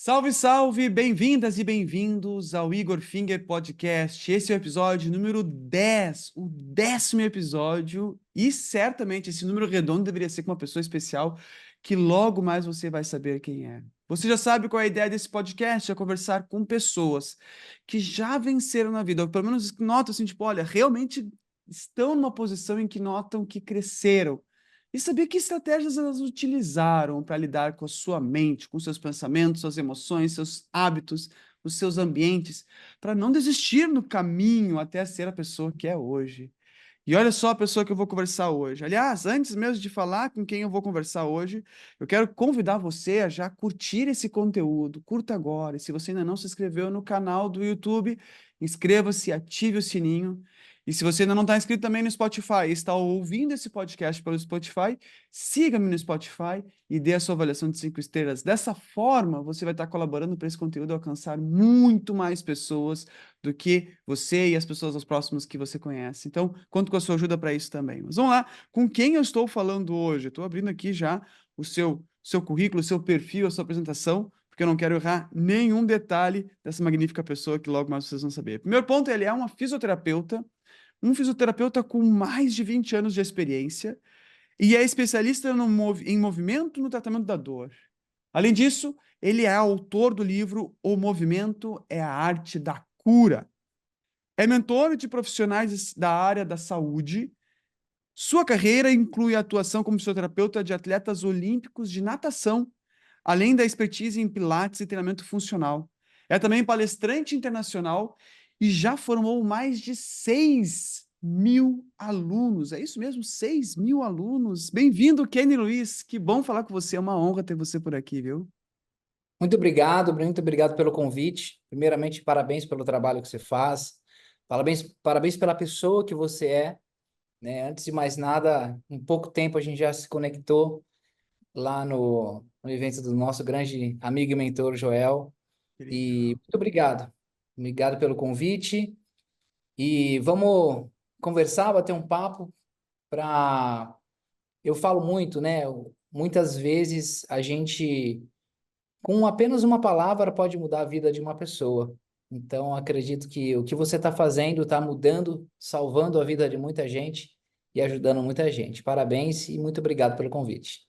Salve, salve! Bem-vindas e bem-vindos ao Igor Finger Podcast. Esse é o episódio número 10, o 10º episódio, e certamente esse número redondo deveria ser com uma pessoa especial que logo mais você vai saber quem é. Você já sabe qual é a ideia desse podcast? É conversar com pessoas que já venceram na vida, ou pelo menos notam assim, tipo, olha, realmente estão numa posição em que notam que cresceram. E saber que estratégias elas utilizaram para lidar com a sua mente, com seus pensamentos, suas emoções, seus hábitos, os seus ambientes, para não desistir no caminho até ser a pessoa que é hoje. E olha só a pessoa que eu vou conversar hoje. Aliás, antes mesmo de falar com quem eu vou conversar hoje, eu quero convidar você a já curtir esse conteúdo. Curta agora. E se você ainda não se inscreveu no canal do YouTube, inscreva-se, ative o sininho. E se você ainda não está inscrito também no Spotify, e está ouvindo esse podcast pelo Spotify, siga-me no Spotify e dê a sua avaliação de 5 estrelas. Dessa forma, você vai estar colaborando para esse conteúdo alcançar muito mais pessoas do que você e as pessoas aos próximos que você conhece. Então, conto com a sua ajuda para isso também. Mas vamos lá, com quem eu estou falando hoje? Estou abrindo aqui já o seu currículo, o seu perfil, a sua apresentação, porque eu não quero errar nenhum detalhe dessa magnífica pessoa que logo mais vocês vão saber. Primeiro ponto, ele é uma fisioterapeuta, um fisioterapeuta com mais de 20 anos de experiência e é especialista em movimento no tratamento da dor. Além disso, ele é autor do livro O Movimento é a Arte da Cura. É mentor de profissionais da área da saúde. Sua carreira inclui a atuação como fisioterapeuta de atletas olímpicos de natação, além da expertise em pilates e treinamento funcional. É também palestrante internacional e já formou mais de 6.000 alunos. É isso mesmo, 6.000 alunos. Bem-vindo, Kenny Luiz. Que bom falar com você. É uma honra ter você por aqui, viu? Muito obrigado pelo convite. Primeiramente, parabéns pelo trabalho que você faz. Parabéns pela pessoa que você é, né? Antes de mais nada, em pouco tempo a gente já se conectou lá no evento do nosso grande amigo e mentor Joel. Que E legal. muito obrigado. Obrigado pelo convite. E vamos conversar, bater um papo para... Eu falo muito, né? Muitas vezes a gente com apenas uma palavra pode mudar a vida de uma pessoa. Então, acredito que o que você está fazendo está mudando, salvando a vida de muita gente e ajudando muita gente. Parabéns e muito obrigado pelo convite.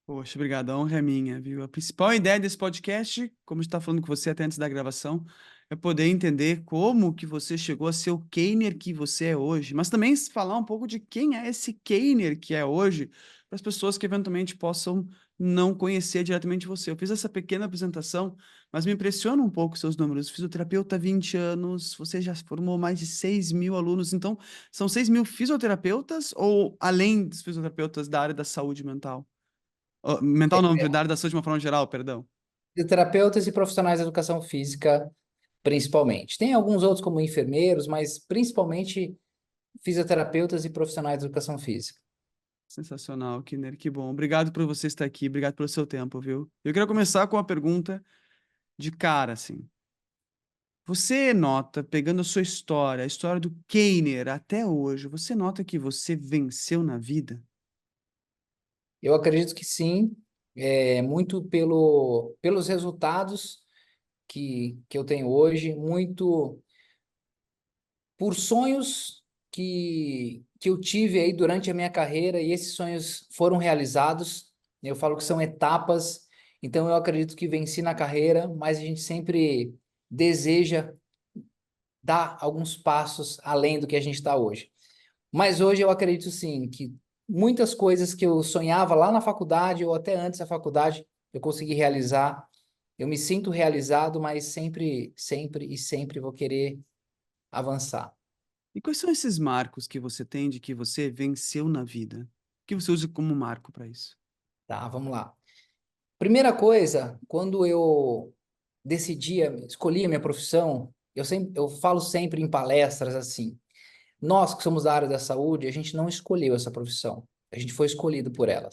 Poxa, obrigado. A honra é minha, viu? A principal ideia desse podcast, como está falando com você até antes da gravação, é poder entender como que você chegou a ser o Keiner que você é hoje, mas também falar um pouco de quem é esse Keiner que é hoje, para as pessoas que eventualmente possam não conhecer diretamente você. Eu fiz essa pequena apresentação, mas me impressiona um pouco seus números. Fisioterapeuta há 20 anos, você já formou mais de 6.000 alunos, então são 6.000 fisioterapeutas ou além dos fisioterapeutas da área da saúde mental? Mental não, da área da saúde de uma forma geral, perdão. Terapeutas e profissionais de educação física, principalmente. Tem alguns outros, como enfermeiros, mas principalmente fisioterapeutas e profissionais de educação física. Sensacional, Kinner, que bom. Obrigado por você estar aqui, obrigado pelo seu tempo, viu? Eu queria começar com uma pergunta de cara, assim. Você nota, pegando a sua história, a história do Keiner até hoje, você nota que você venceu na vida? Eu acredito que sim, muito pelos resultados que eu tenho hoje, muito por sonhos que eu tive aí durante a minha carreira e esses sonhos foram realizados. Eu falo que são etapas, então eu acredito que venci na carreira, mas a gente sempre deseja dar alguns passos além do que a gente está hoje. Mas hoje eu acredito sim que muitas coisas que eu sonhava lá na faculdade ou até antes da faculdade, eu consegui realizar. Eu me sinto realizado, mas sempre vou querer avançar. E quais são esses marcos que você tem de que você venceu na vida? O que você usa como marco para isso? Tá, vamos lá. Primeira coisa, quando eu escolhi a minha profissão, eu falo sempre em palestras assim, nós que somos da área da saúde, a gente não escolheu essa profissão, a gente foi escolhido por ela.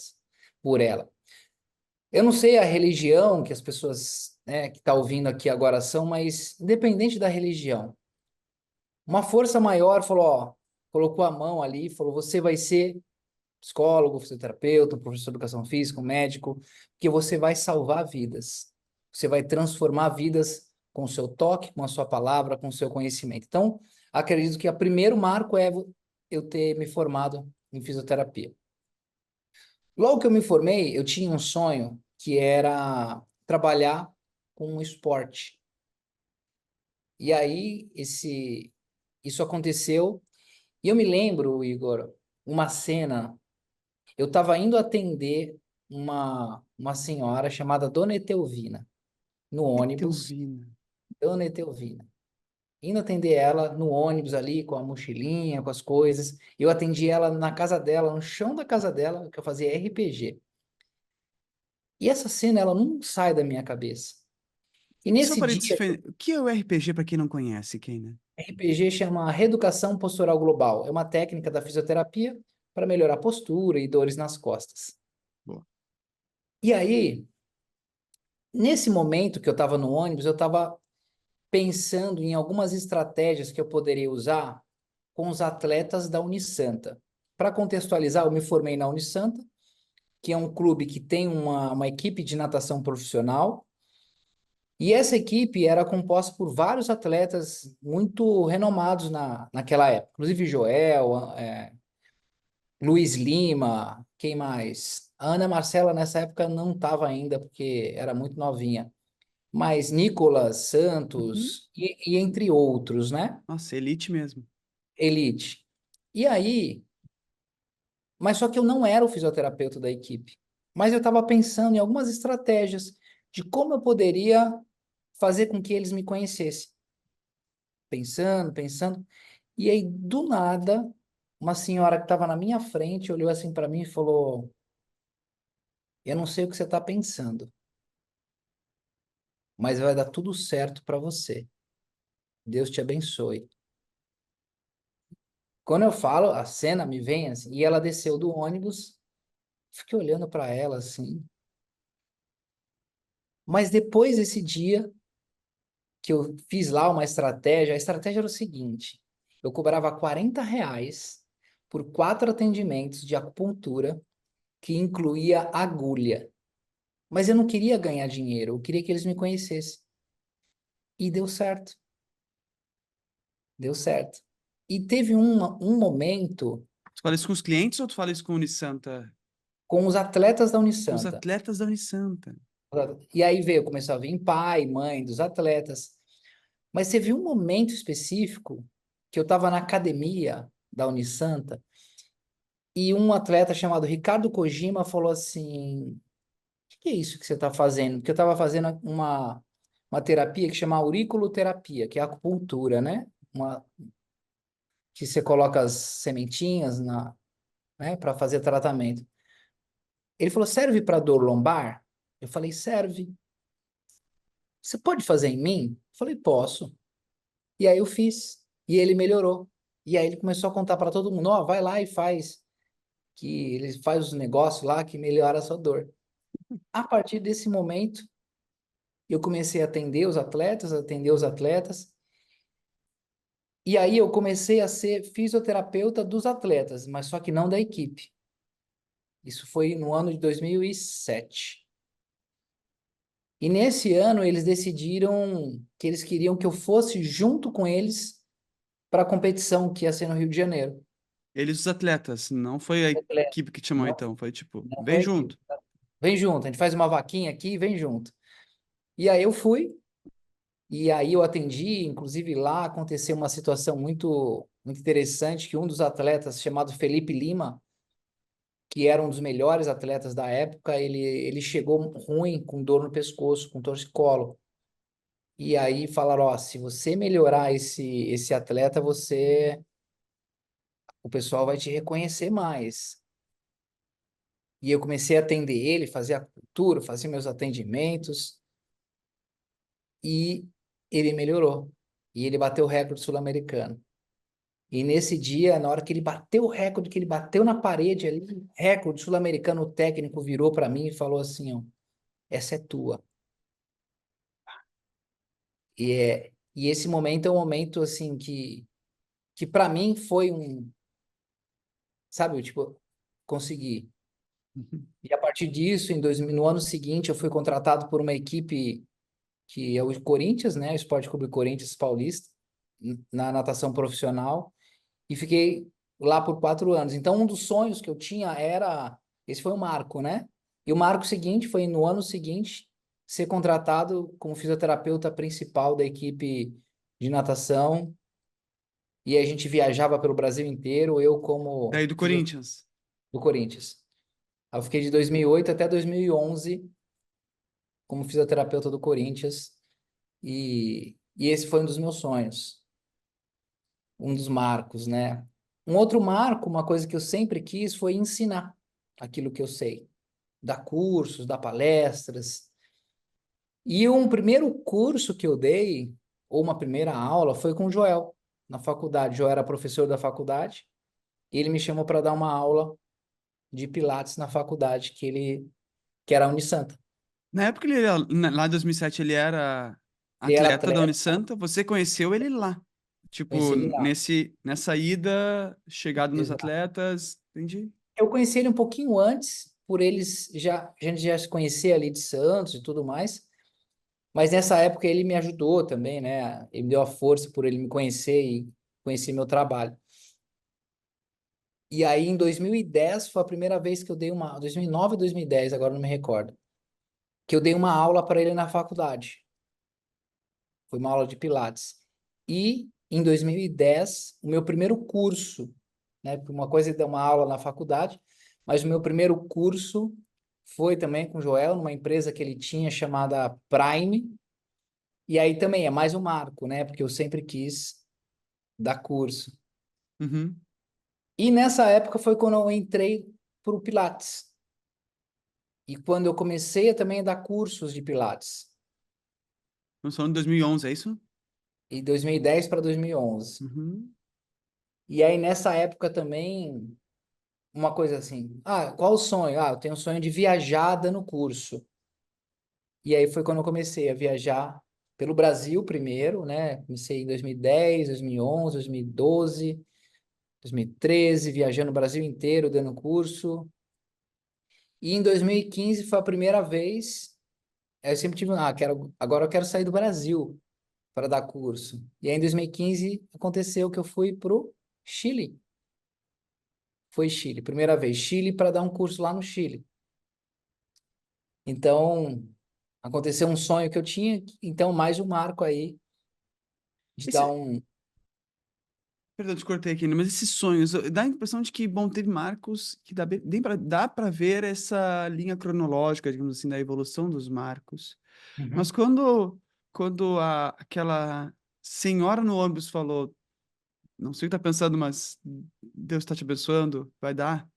Eu não sei a religião que as pessoas, né, que estão ouvindo aqui agora são, mas independente da religião, uma força maior falou, ó, colocou a mão ali e falou, você vai ser psicólogo, fisioterapeuta, professor de educação física, um médico, que você vai salvar vidas. Você vai transformar vidas com o seu toque, com a sua palavra, com o seu conhecimento. Então, acredito que o primeiro marco é eu ter me formado em fisioterapia. Logo que eu me formei, eu tinha um sonho que era trabalhar com o esporte. E aí, isso aconteceu. E eu me lembro, Igor, uma cena. Eu estava indo atender uma senhora chamada Dona Etelvina, no ônibus. Etelvina. Dona Etelvina. Indo atender ela no ônibus ali, com a mochilinha, com as coisas. Eu atendi ela na casa dela, no chão da casa dela, que eu fazia RPG. E essa cena, ela não sai da minha cabeça. E Só nesse para dia, o que é o RPG para quem não conhece, Keina? RPG chama Reeducação Postural Global. É uma técnica da fisioterapia para melhorar a postura e dores nas costas. Boa. E aí, nesse momento que eu estava no ônibus, eu estava pensando em algumas estratégias que eu poderia usar com os atletas da Unisanta. Para contextualizar, eu me formei na Unisanta, que é um clube que tem uma equipe de natação profissional, e essa equipe era composta por vários atletas muito renomados naquela época, inclusive Joel, Luiz Lima, quem mais? A Ana Marcela nessa época não estava ainda, porque era muito novinha, mas Nicolas Uhum. Santos e entre outros, né? Nossa, elite mesmo. Elite. E aí, mas só que eu não era o fisioterapeuta da equipe. Mas eu estava pensando em algumas estratégias de como eu poderia fazer com que eles me conhecessem. Pensando, pensando. E aí, do nada, uma senhora que estava na minha frente olhou assim para mim e falou: Eu não sei o que você está pensando, mas vai dar tudo certo para você. Deus te abençoe. Quando eu falo, a cena me vem assim, e ela desceu do ônibus, fiquei olhando para ela assim. Mas depois desse dia, que eu fiz lá uma estratégia. A estratégia era o seguinte: eu cobrava R$ 40 por 4 atendimentos de acupuntura, que incluía agulha. Mas eu não queria ganhar dinheiro, eu queria que eles me conhecessem. E deu certo, deu certo. E teve um momento Tu fala isso com os clientes ou tu fala isso com o Unisanta? com os atletas da Com os Unisanta. atletas da Unisanta. E aí começou a vir pai, mãe dos atletas. Mas teve um momento específico que eu estava na academia da Unisanta. E um atleta chamado Ricardo Kojima falou assim: O que é isso que você está fazendo? Porque eu estava fazendo uma terapia que chama auriculoterapia, que é acupuntura, né? Que você coloca as sementinhas né, para fazer tratamento. Ele falou: serve para dor lombar? Eu falei: serve. Você pode fazer em mim? Eu falei: posso. E aí eu fiz. E ele melhorou. E aí ele começou a contar para todo mundo: ó, vai lá e faz. Que ele faz os negócios lá que melhora a sua dor. A partir desse momento, eu comecei a atender os atletas, e aí eu comecei a ser fisioterapeuta dos atletas, mas só que não da equipe. Isso foi no ano de 2007. E nesse ano eles decidiram que eles queriam que eu fosse junto com eles para a competição que ia ser no Rio de Janeiro. Eles, os atletas, não foi a Atleta. equipe que te chamou Não, então, foi tipo, não vem foi a equipe. junto. Vem junto, a gente faz uma vaquinha aqui e vem junto. E aí eu fui, e aí eu atendi, inclusive lá aconteceu uma situação muito interessante, que um dos atletas, chamado Felipe Lima, que era um dos melhores atletas da época, ele chegou ruim, com dor no pescoço, com torcicolo. E aí falaram, ó, se você melhorar esse atleta, o pessoal vai te reconhecer mais. E eu comecei a atender ele, fazer acupuntura, fazer meus atendimentos, e ele melhorou. E ele bateu o recorde sul-americano. E nesse dia, na hora que ele bateu o recorde, que ele bateu na parede ali, recorde sul-americano, o técnico virou para mim e falou assim, ó, essa é tua. E esse momento é um momento assim que para mim foi sabe, tipo, consegui. Uhum. E a partir disso, no ano seguinte, eu fui contratado por uma equipe. que é o Corinthians, né? O Esporte Clube Corinthians Paulista, na natação profissional, e fiquei lá por 4 anos. Então, um dos sonhos que eu tinha era, esse foi o marco, né? E o marco seguinte foi no ano seguinte ser contratado como fisioterapeuta principal da equipe de natação, e a gente viajava pelo Brasil inteiro, eu como Daí do Corinthians. do Corinthians. Eu fiquei de 2008 até 2011 como fisioterapeuta do Corinthians, e esse foi um dos meus sonhos, um dos marcos, né? Um outro marco, uma coisa que eu sempre quis foi ensinar aquilo que eu sei, dar cursos, dar palestras. E um primeiro curso que eu dei, ou uma primeira aula, foi com o Joel, na faculdade. O Joel era professor da faculdade, e ele me chamou para dar uma aula de Pilates na faculdade, que era a Unisanta. Na época, lá em 2007, ele era Ele era atleta da atleta, Unisanta. Você conheceu ele lá. conheci Tipo, ele lá. nessa ida, chegado nos Exato. atletas, entendi. Eu conheci ele um pouquinho antes, por eles já, a gente já se conhecia ali de Santos e tudo mais, mas nessa época ele me ajudou também, né? Ele me deu a força por ele me conhecer e conhecer meu trabalho. E aí em 2010 foi a primeira vez que eu dei 2009 ou 2010, agora não me recordo, que eu dei uma aula para ele na faculdade. Foi uma aula de Pilates. E em 2010, o meu primeiro curso, né? Uma coisa é dar uma aula na faculdade, mas o meu primeiro curso foi também com o Joel, numa empresa que ele tinha chamada Prime. E aí também é mais um marco, né? Porque eu sempre quis dar curso. Uhum. E nessa época foi quando eu entrei para o Pilates. E quando eu comecei a também dar cursos de Pilates, Nós falando de 2011, é isso? em 2010 para 2011. Uhum. E aí nessa época também uma coisa assim, qual o sonho? Eu tenho um sonho de viajar dando curso. E aí foi quando eu comecei a viajar pelo Brasil primeiro, né? Comecei em 2010, 2011, 2012, 2013, viajando o Brasil inteiro dando curso. E em 2015 foi a primeira vez, eu sempre tive, agora eu quero sair do Brasil para dar curso. E aí em 2015 aconteceu que eu fui pro Chile. Foi Chile, primeira vez, Chile para dar um curso lá no Chile. Então, aconteceu um sonho que eu tinha, então mais um marco aí de dar Esse, um. perdão, te cortei aqui, né, mas esses sonhos, dá a impressão de que, bom, teve marcos que dá para ver essa linha cronológica, digamos assim, da evolução dos marcos. Mas Uhum. quando aquela senhora no ônibus falou, não sei o que tá pensando, mas Deus está te abençoando, vai dar.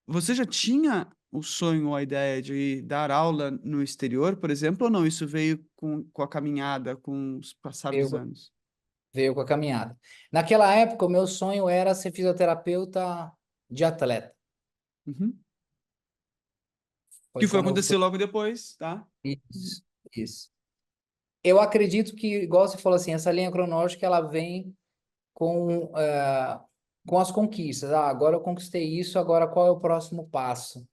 Você já tinha o sonho ou a ideia de dar aula no exterior, por exemplo, ou não? Isso veio com a caminhada, com os passar Veio, dos com- anos? veio com a caminhada. Naquela época, o meu sonho era ser fisioterapeuta de atleta. Uhum. Foi Que foi quando eu fui. acontecer logo depois, tá? Isso, isso. Eu acredito que, igual você falou assim, essa linha cronológica ela vem com as conquistas. Agora eu conquistei isso, agora qual é o próximo passo?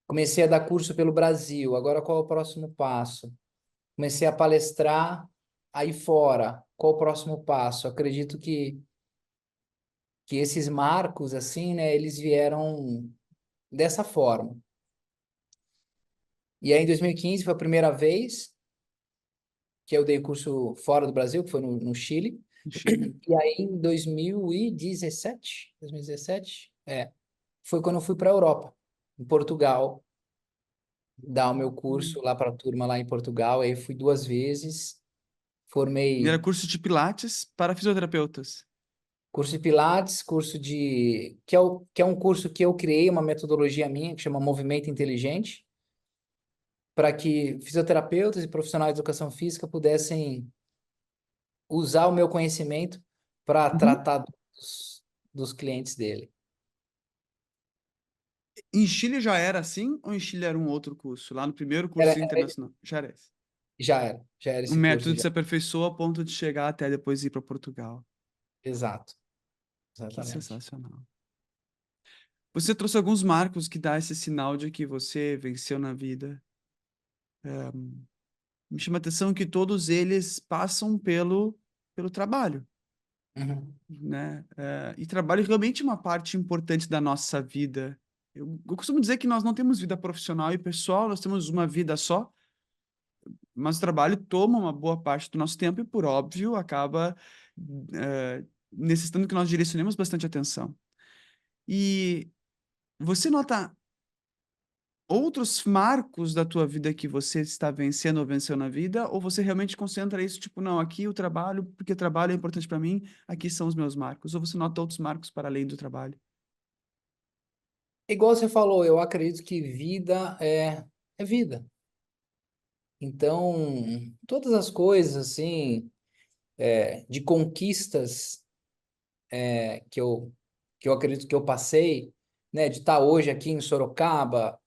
Comecei a dar curso pelo Brasil, agora qual é o próximo passo? Comecei a palestrar aí fora, qual o próximo passo? Acredito que esses marcos, assim, né, eles vieram dessa forma. E aí em 2015 foi a primeira vez que eu dei curso fora do Brasil, que foi no Chile. No Chile. E aí em 2017, foi quando eu fui para a Europa, em Portugal, dar o meu Hum. curso lá para a turma lá em Portugal. Aí fui 2 vezes, Era formei curso de Pilates para fisioterapeutas. curso de Pilates, curso de que é um curso que eu criei, uma metodologia minha que chama Movimento Inteligente, para que fisioterapeutas e profissionais de educação física pudessem usar o meu conhecimento para Uhum. tratar dos clientes dele. Em Chile já era assim, ou em Chile era um outro curso? Lá no primeiro Era, curso internacional, já era esse. já era O esse curso método já. se aperfeiçoou a ponto de chegar até depois ir para Portugal. Exato, Que exatamente. sensacional. Você trouxe alguns marcos que dá esse sinal de que você venceu na vida. Me chama a atenção que todos eles passam pelo trabalho, Uhum. né? E trabalho realmente é uma parte importante da nossa vida. Eu costumo dizer que nós não temos vida profissional e pessoal, nós temos uma vida só, mas o trabalho toma uma boa parte do nosso tempo e, por óbvio, acaba necessitando que nós direcionemos bastante atenção. E você nota outros marcos da tua vida que você está vencendo ou venceu na vida, ou você realmente concentra isso, tipo, não, aqui o trabalho, porque o trabalho é importante para mim, aqui são os meus marcos, ou você nota outros marcos para além do trabalho? Igual você falou, eu acredito que vida é vida. Então, todas as coisas, assim, de conquistas que eu acredito que eu passei, né, de estar hoje aqui em Sorocaba,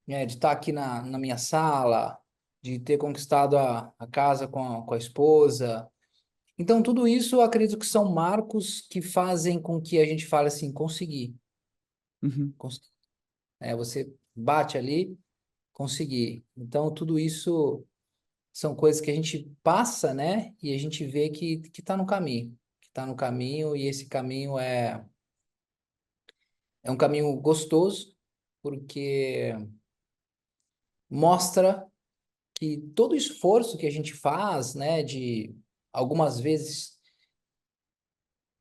né, de estar aqui na minha sala, de ter conquistado a casa com a esposa. Então, tudo isso eu acredito que são marcos que fazem com que a gente fale assim, consegui. Uhum. Consegui. Você bate ali, consegui. Então, tudo isso são coisas que a gente passa, né, e a gente vê que está no caminho. Que está no caminho, e esse caminho é um caminho gostoso, porque mostra que todo o esforço que a gente faz, né, de algumas vezes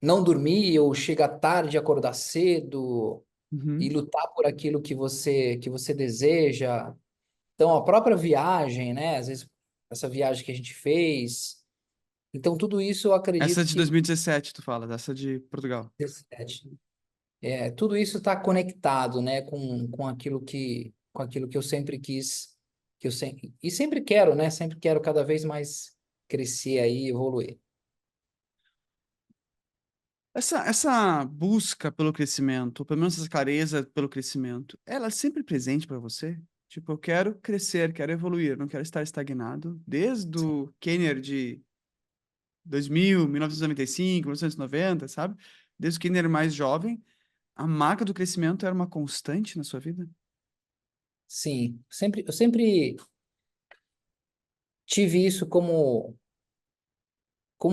não dormir ou chegar tarde, acordar cedo e Uhum. lutar por aquilo que você deseja. Então, a própria viagem, né, às vezes essa viagem que a gente fez. Então, tudo isso eu Essa acredito de que 2017, tu fala, dessa de Portugal. tudo isso está conectado, né, com aquilo que eu sempre quis, e sempre quero, né, sempre quero cada vez mais crescer aí, evoluir. Essa busca pelo crescimento, ou pelo menos essa clareza pelo crescimento, ela é sempre presente para você? Tipo, eu quero crescer, quero evoluir, não quero estar estagnado. Desde Sim. o Kenner de 2000, 1995, 1990, sabe? Desde o Kenner mais jovem, a marca do crescimento era uma constante na sua vida? Sim, eu sempre tive isso como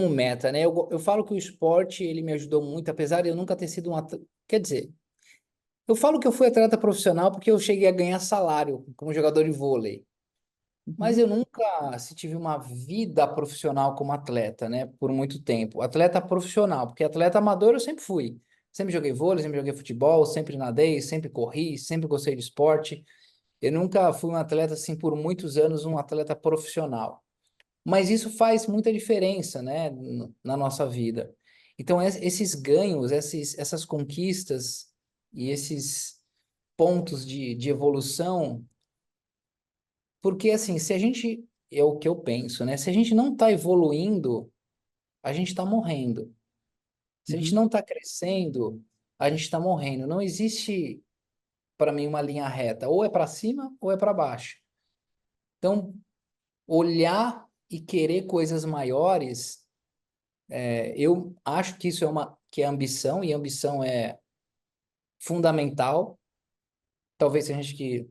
meta, né? Eu falo que o esporte, ele me ajudou muito, apesar de eu nunca ter sido um atleta. Quer dizer, eu falo que eu fui atleta profissional porque eu cheguei a ganhar salário como jogador de vôlei. Mas Uhum, eu nunca se tive uma vida profissional como atleta, né? Por muito tempo. Atleta profissional, porque atleta amador eu sempre fui. Sempre joguei vôlei, sempre joguei futebol, sempre nadei, sempre corri, sempre gostei de esporte. Eu nunca fui um atleta assim por muitos anos, um atleta profissional. Mas isso faz muita diferença, né, na nossa vida. Então, esses ganhos, essas conquistas e esses pontos de evolução, porque assim, se a gente, é o que eu penso, né, se a gente não está evoluindo, a gente está morrendo. Se a gente uhum. não está crescendo, a gente está morrendo. Não existe, para mim, uma linha reta. Ou é para cima ou é para baixo. Então, olhar e querer coisas maiores. Eu acho que isso que é ambição, e ambição é fundamental. Talvez tenha gente que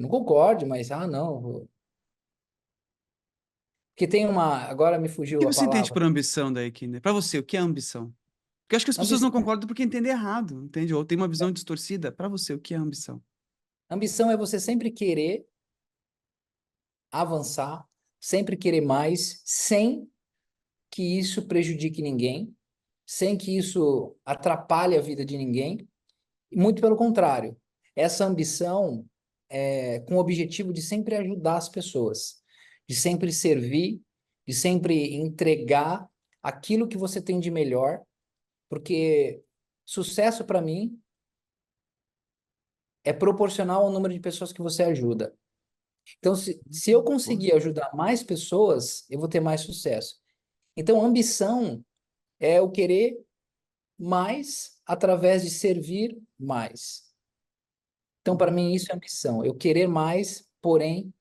não concorde, mas, não. Porque tem agora me O que fugiu a você entende palavra. por ambição daí, Kenner? Para você, o que é ambição? Porque eu acho que as pessoas não Ambição, concordam porque entendem errado, entende? Ou tem uma visão distorcida. Para você, o que é ambição? ambição é você sempre querer avançar, sempre querer mais, sem que isso prejudique ninguém, sem que isso atrapalhe a vida de ninguém. Muito pelo contrário, essa ambição é com o objetivo de sempre ajudar as pessoas, de sempre servir, de sempre entregar aquilo que você tem de melhor, porque sucesso para mim é proporcional ao número de pessoas que você ajuda. Então, se eu Boa. conseguir ajudar mais pessoas, eu vou ter mais sucesso. Então, ambição é o querer mais através de servir mais. Então, para Uhum. mim, isso é ambição. Eu querer mais, porém,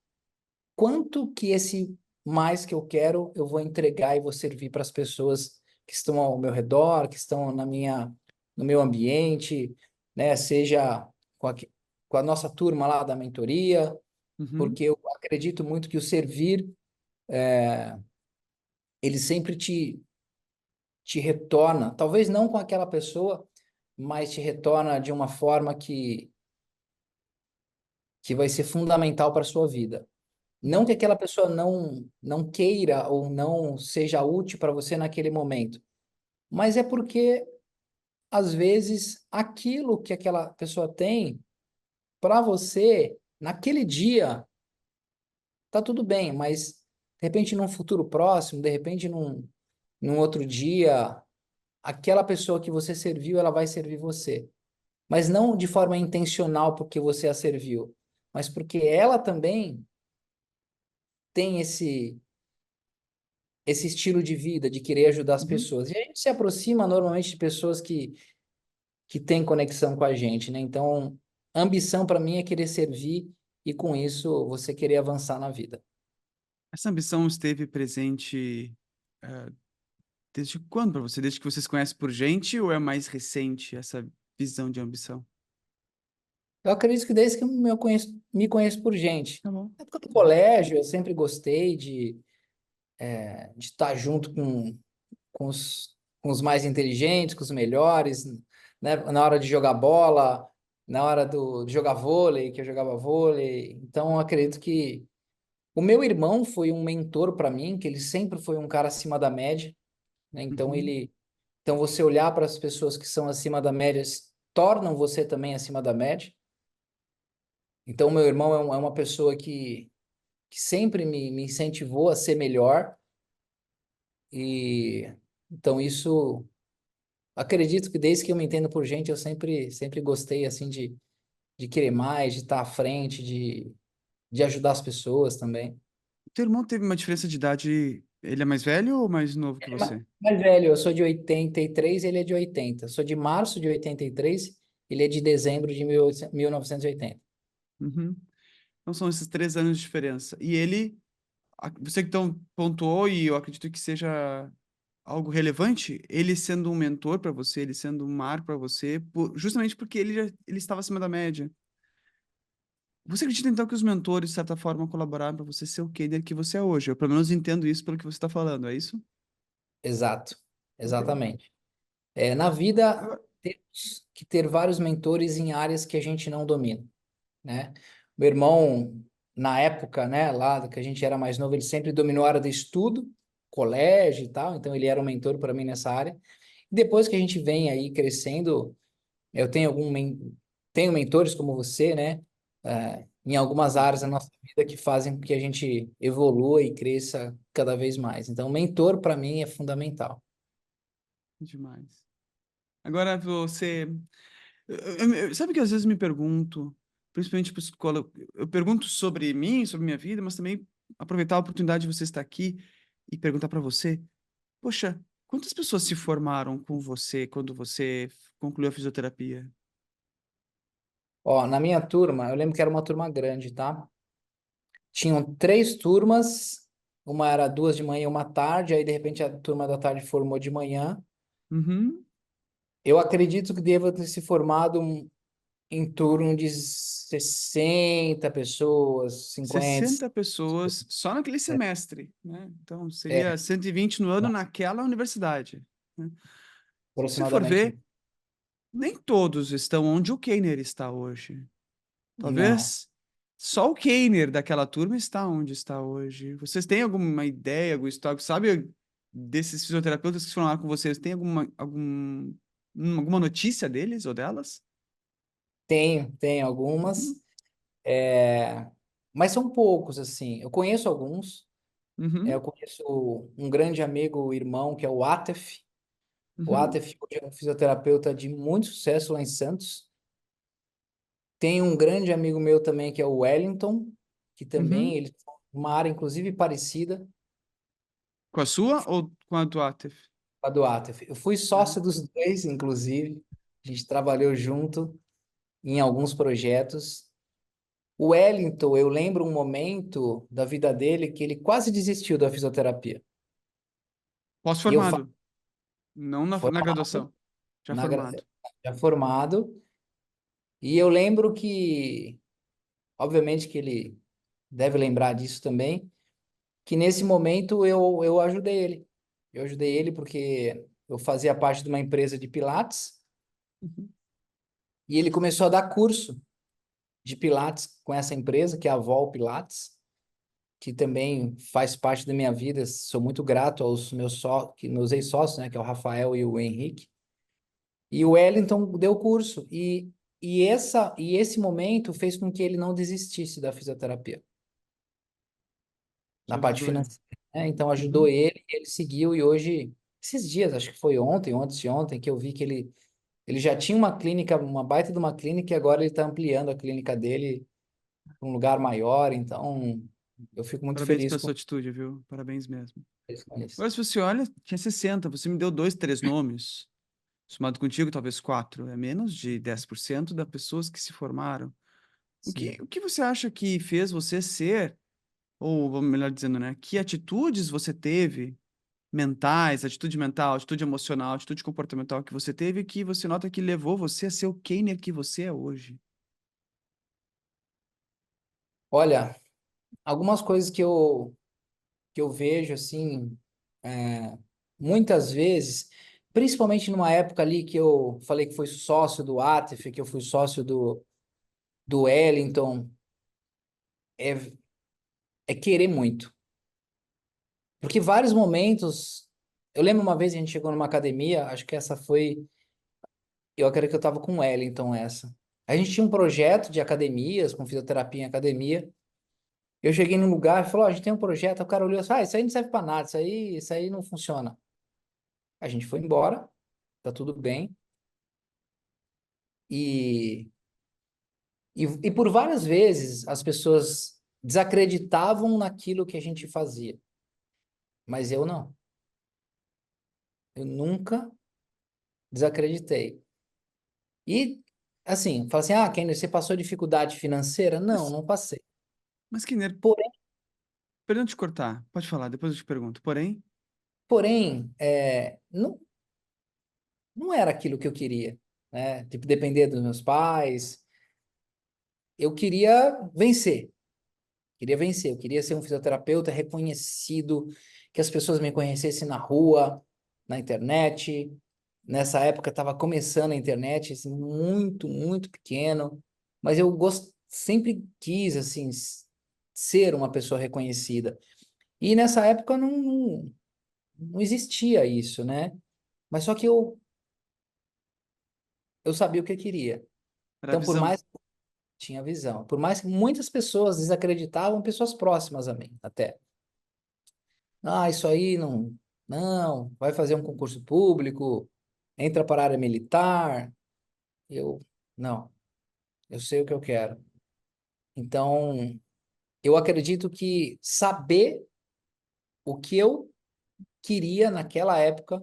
quanto que esse mais que eu quero, eu vou entregar e vou servir para as pessoas que estão ao meu redor, que estão no meu ambiente, né? Seja com a nossa turma lá da mentoria, Uhum. porque eu acredito muito que o servir ele sempre te retorna, talvez não com aquela pessoa, mas te retorna de uma forma que vai ser fundamental para a sua vida. Não que aquela pessoa não queira ou não seja útil para você naquele momento, mas é porque, às vezes, aquilo que aquela pessoa tem para você, naquele dia, tá tudo bem, mas de repente num futuro próximo, de repente num outro dia, aquela pessoa que você serviu, ela vai servir você. Mas não de forma intencional porque você a serviu, mas porque ela também tem esse estilo de vida, de querer ajudar as Uhum. pessoas. E a gente se aproxima normalmente de pessoas que têm conexão com a gente, né? Então, a ambição para mim é querer servir e com isso você querer avançar na vida. Essa ambição esteve presente desde quando para você? Desde que você se conhece por gente ou é mais recente essa visão de ambição? Eu acredito que desde que me conheço por gente. Tá bom. Na época do colégio, eu sempre gostei de estar junto com com os mais inteligentes, com os melhores, né? Na hora de jogar bola, na hora de jogar vôlei, que eu jogava vôlei. Então, eu acredito que o meu irmão foi um mentor para mim, que ele sempre foi um cara acima da média, né? Uhum. Então você olhar para as pessoas que são acima da média tornam você também acima da média. Então, meu irmão é uma pessoa que sempre me incentivou a ser melhor e então isso acredito que desde que eu me entendo por gente, eu sempre gostei assim de querer mais, de estar à frente, de ajudar as pessoas também. Teu irmão teve uma diferença de idade. Ele é mais velho ou mais novo que você? Mais velho, eu sou de 83, ele é de 80. Sou de março de 83, ele é de dezembro de 1980. Uhum. Então são esses 3 anos de diferença. E ele, você que então pontuou, e eu acredito que seja algo relevante, ele sendo um mentor para você, ele sendo um marco para você, justamente porque ele estava acima da média. Você acredita então que os mentores, de certa forma, colaboraram para você ser o Kenner que você é hoje? Eu pelo menos entendo isso pelo que você está falando, é isso? Exato, Ok. exatamente. Na vida, Agora- temos que ter vários mentores em áreas que a gente não domina, né? Meu irmão, na época, né, lá que a gente era mais novo, ele sempre dominou a área de estudo, colégio e tal, então ele era um mentor para mim nessa área. Depois que a gente vem aí crescendo, eu tenho mentores como você, né? Em algumas áreas da nossa vida que fazem com que a gente evolua e cresça cada vez mais. Então, mentor para mim é fundamental. Demais. Agora você. Sabe que às vezes me pergunto, principalmente para escola, eu pergunto sobre mim, sobre minha vida, mas também aproveitar a oportunidade de você estar aqui e perguntar para você: poxa, quantas pessoas se formaram com você quando você concluiu a fisioterapia? Ó, na minha turma, eu lembro que era uma turma grande, tá? Tinham três turmas, uma era 2 de manhã e uma tarde, aí de repente a turma da tarde formou de manhã. Uhum. Eu acredito que deva ter se formado em torno de 60 pessoas, 50. 60 pessoas só naquele semestre, né? Então, seria É, 120 no ano naquela universidade, né? Se você for aproximadamente. ver, nem todos estão onde o Keiner está hoje. Não. Talvez só o Keiner daquela turma está onde está hoje. Vocês têm alguma ideia, algum histórico? Sabe desses fisioterapeutas que foram lá com vocês? Tem alguma notícia deles ou delas? Tenho Uhum, algumas, é, mas são poucos, assim. Eu conheço alguns. Eu uhum, conheço um grande amigo, irmão, que é o Atef. O uhum, Atef hoje é um fisioterapeuta de muito sucesso lá em Santos. Tem um grande amigo meu também, que é o Wellington, que também uhum. ele tem uma área, inclusive, parecida Com a sua ou com a do Atef? com a do Atef. Eu fui Ah, sócio dos dois, inclusive. A gente trabalhou junto em alguns projetos. O Wellington, eu lembro um momento da vida dele que ele quase desistiu da fisioterapia. E eu falo, pós-formado, não na formado, graduação, já na, gra- formado. já formado, e eu lembro que, obviamente que ele deve lembrar disso também, que nesse momento eu ajudei ele. Eu ajudei ele porque eu fazia parte de uma empresa de Pilates Uhum. e ele começou a dar curso de Pilates com essa empresa, que é a Vol Pilates, que também faz parte da minha vida. Sou muito grato aos meus ex-sócios, né, que é o Rafael e o Henrique. E o Wellington deu o curso e esse momento fez com que ele não desistisse da fisioterapia, Te na parte ajudou ele. financeira, né? Então ajudou Uhum. ele seguiu e hoje, esses dias, acho que foi ontem, ontem de ontem, que eu vi que ele já tinha uma clínica, uma baita de uma clínica, e agora ele está ampliando a clínica dele para um lugar maior. Então, eu fico muito Parabéns feliz pela com sua atitude, viu? Parabéns mesmo. isso. Agora, se você olha, tinha 60, você me deu dois, três nomes. Somado contigo, talvez quatro. É menos de 10% das pessoas que se formaram. Sim. O que você acha que fez você ser, ou melhor dizendo, né? Que atitudes você teve, mentais, atitude mental, atitude emocional, atitude comportamental que você teve, que você nota que levou você a ser o Keiner que você é hoje? Olha, algumas coisas que eu vejo assim, é, muitas vezes, principalmente numa época ali que eu falei que fui sócio do Atif, que eu fui sócio do Wellington, é, é querer muito. Porque vários momentos, eu lembro uma vez a gente chegou numa academia, acho que essa foi, eu acredito que eu estava com o Wellington essa. A gente tinha um projeto de academias, com fisioterapia em academia. Eu cheguei num lugar e falou, ó, a gente tem um projeto, o cara olhou assim, isso aí não serve para nada, isso aí não funciona. A gente foi embora, tá tudo bem. E, e por várias vezes as pessoas desacreditavam naquilo que a gente fazia, mas eu não. Eu nunca desacreditei. E, assim, fala assim, Kenny, você passou dificuldade financeira? Não, Mas, não passei. mas Keiner, Porém, perdão te cortar, pode falar, depois eu te pergunto. Porém, não era aquilo que eu queria, né? Tipo, depender dos meus pais. Eu queria vencer, eu queria ser um fisioterapeuta reconhecido, que as pessoas me conhecessem na rua, na internet. Nessa época estava começando a internet, assim, muito, muito pequeno, mas sempre quis, assim, ser uma pessoa reconhecida. E nessa época não existia isso, né? Mas só que eu sabia o que eu queria. era a Então, por visão. mais que tinha visão, por mais que muitas pessoas desacreditavam, pessoas próximas a mim, até. Isso aí não, vai fazer um concurso público, entra para a área militar. Eu, não, eu sei o que eu quero. Então, eu acredito que saber o que eu queria naquela época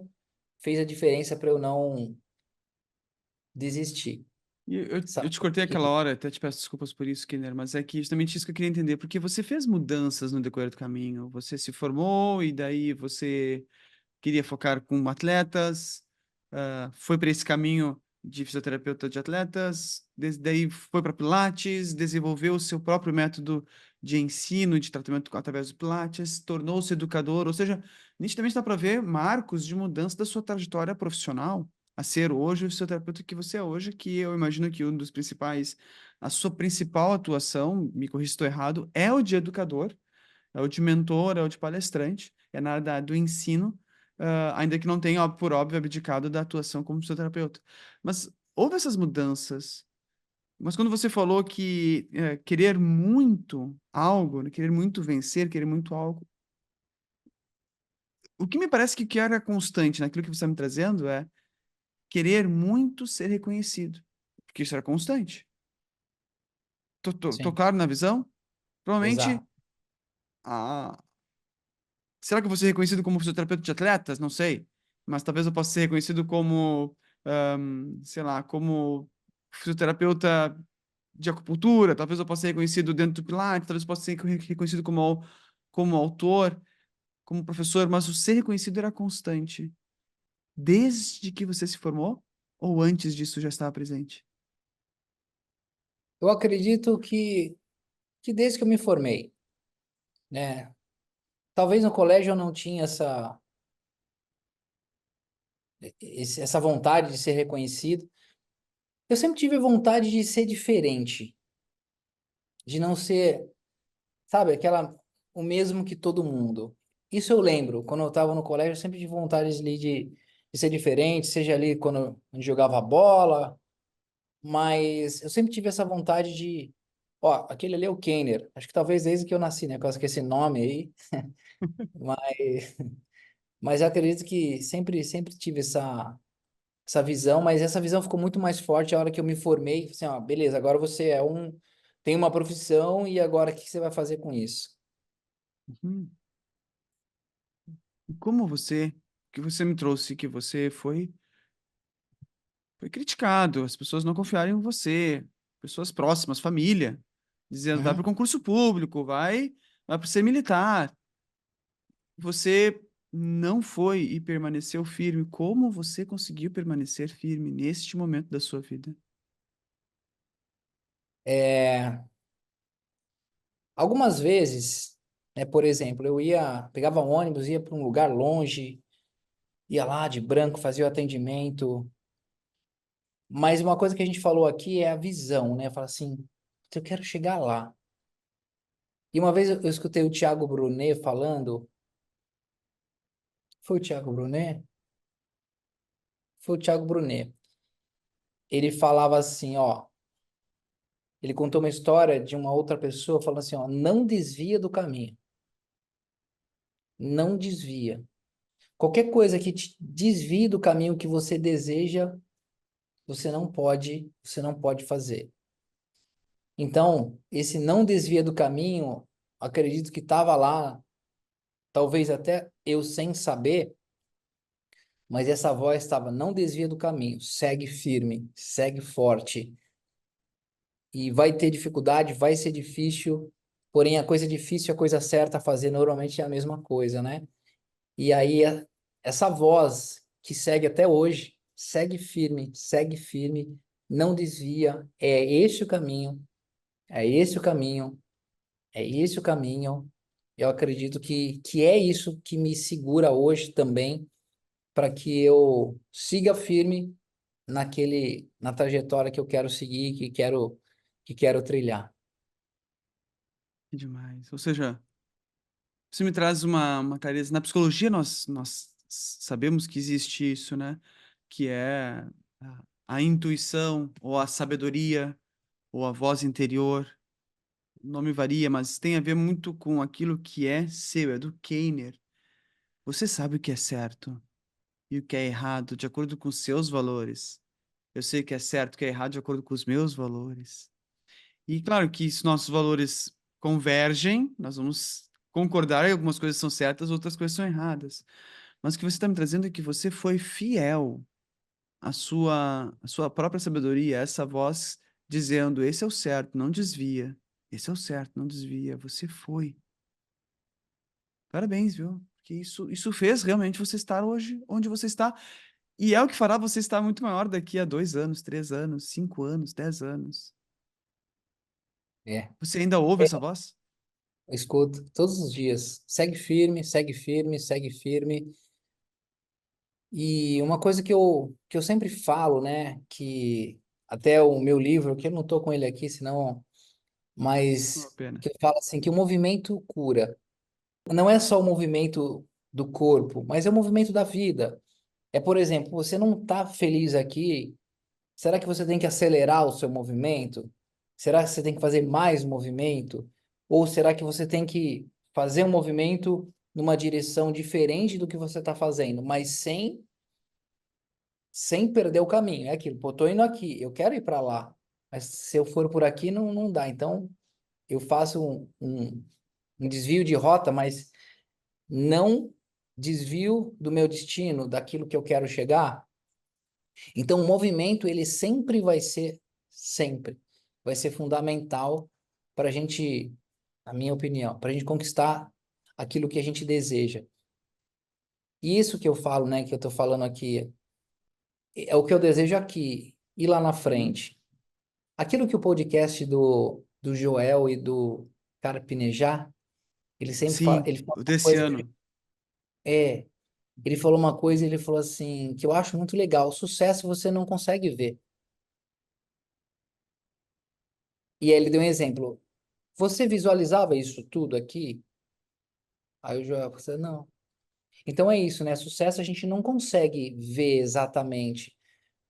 fez a diferença para eu não desistir. E eu Sabe? te cortei aquela hora, até te peço desculpas por isso, Kenner, mas é que justamente isso que eu queria entender, porque você fez mudanças no decorrer do caminho. Você se formou e daí você queria focar com atletas, foi para esse caminho de fisioterapeuta de atletas, daí foi para Pilates, desenvolveu o seu próprio método de ensino, de tratamento através do Pilates, tornou-se educador, ou seja, nitidamente dá para ver marcos de mudança da sua trajetória profissional a ser hoje o fisioterapeuta que você é hoje, que eu imagino que um dos principais, a sua principal atuação, me corrija se estou errado, é o de educador, é o de mentor, é o de palestrante, é na área do ensino, ainda que não tenha, por óbvio, abdicado da atuação como fisioterapeuta. Mas houve essas mudanças. Mas quando você falou que querer muito algo, né, querer muito vencer, querer muito algo, o que me parece que era constante naquilo que você está me trazendo é querer muito ser reconhecido, porque isso era constante. Tô Sim, claro na visão? Provavelmente, exato. a, será que eu vou ser reconhecido como fisioterapeuta de atletas? Não sei. Mas talvez eu possa ser reconhecido como, sei lá, como fisioterapeuta de acupuntura. Talvez eu possa ser reconhecido dentro do Pilates. Talvez eu possa ser reconhecido como autor, como professor. Mas o ser reconhecido era constante. Desde que você se formou? Ou antes disso já estava presente? Eu acredito que desde que eu me formei, né? talvez no colégio eu não tinha essa vontade de ser reconhecido. Eu sempre tive vontade de ser diferente, de não ser, sabe, o mesmo que todo mundo. Isso eu lembro, quando eu estava no colégio, eu sempre tive vontade ali de ser diferente, seja ali quando eu jogava bola, mas eu sempre tive essa vontade de, ó, aquele ali é o Kenner, acho que talvez desde que eu nasci, né, com esse nome aí, mas, mas eu acredito que sempre tive essa visão, mas essa visão ficou muito mais forte a hora que eu me formei, assim, ó, beleza, agora você tem uma profissão e agora o que você vai fazer com isso? Uhum. E como que você me trouxe, que você foi criticado, as pessoas não confiaram em você, pessoas próximas, família, dizendo, vai para o Uhum. concurso público, vai para ser militar. Você não foi e permaneceu firme. Como você conseguiu permanecer firme neste momento da sua vida? É, algumas vezes, né, por exemplo, pegava um ônibus, ia para um lugar longe, ia lá de branco, fazia o atendimento, mas uma coisa que a gente falou aqui é a visão, né? Fala assim, eu quero chegar lá. E uma vez eu escutei o Thiago Brunet falando, foi o Thiago Brunet? Foi o Thiago Brunet. Ele falava assim, ó, ele contou uma história de uma outra pessoa falando assim, ó, não desvia do caminho, não desvia. Qualquer coisa que te desvie do caminho que você deseja, você não pode fazer. Então, esse não desvia do caminho, acredito que estava lá, talvez até eu sem saber, mas essa voz estava, não desvia do caminho, segue firme, segue forte. E vai ter dificuldade, vai ser difícil, porém a coisa difícil, a coisa certa a fazer normalmente é a mesma coisa, né? E aí essa voz que segue até hoje, segue firme, não desvia, é esse o caminho, é esse o caminho, é esse o caminho. Eu acredito que é isso que me segura hoje também, para que eu siga firme na trajetória que eu quero seguir, que quero trilhar. Que demais. Ou seja, você me traz uma clareza. Na psicologia, nós sabemos que existe isso, né? Que é a intuição, ou a sabedoria, ou a voz interior. O nome varia, mas tem a ver muito com aquilo que é seu, é do Keiner. Você sabe o que é certo e o que é errado de acordo com os seus valores. Eu sei o que é certo e o que é errado de acordo com os meus valores. E claro que se nossos valores convergem, nós vamos concordar que algumas coisas são certas, outras coisas são erradas. Mas o que você está me trazendo é que você foi fiel à sua própria sabedoria, a essa voz dizendo: esse é o certo, não desvia. Esse é o certo, não desvia. Você foi. Parabéns, viu? Porque isso fez realmente você estar hoje onde você está. E é o que fará você estar muito maior daqui a 2 anos, 3 anos, 5 anos, 10 anos. É. Você ainda ouve essa voz? Escuto todos os dias. Segue firme, segue firme, segue firme. E uma coisa que eu sempre falo, né? Que até o meu livro, que eu não tô com ele aqui, senão, Não, mas pena. que eu falo assim, que o movimento cura. Não é só o movimento do corpo, mas é o movimento da vida. É, por exemplo, você não tá feliz aqui, será que você tem que acelerar o seu movimento? Será que você tem que fazer mais movimento? Ou será que você tem que fazer um movimento numa direção diferente do que você está fazendo, mas sem perder o caminho? É aquilo, pô, tô indo aqui, eu quero ir para lá, mas se eu for por aqui não dá. Então, eu faço um desvio de rota, mas não desvio do meu destino, daquilo que eu quero chegar. Então, o movimento, ele sempre, vai ser fundamental para a gente, na minha opinião, para a gente conquistar aquilo que a gente deseja. E isso que eu falo, né, que eu estou falando aqui, é o que eu desejo aqui e lá na frente. Aquilo que o podcast do Joel e do Carpinejar, Sim, ele fala o uma desse coisa que ano. é, ele falou uma coisa, ele falou assim, que eu acho muito legal, sucesso você não consegue ver. E aí ele deu um exemplo. Você visualizava isso tudo aqui? Aí o Joel falou assim, não. Então é isso, né? Sucesso a gente não consegue ver exatamente.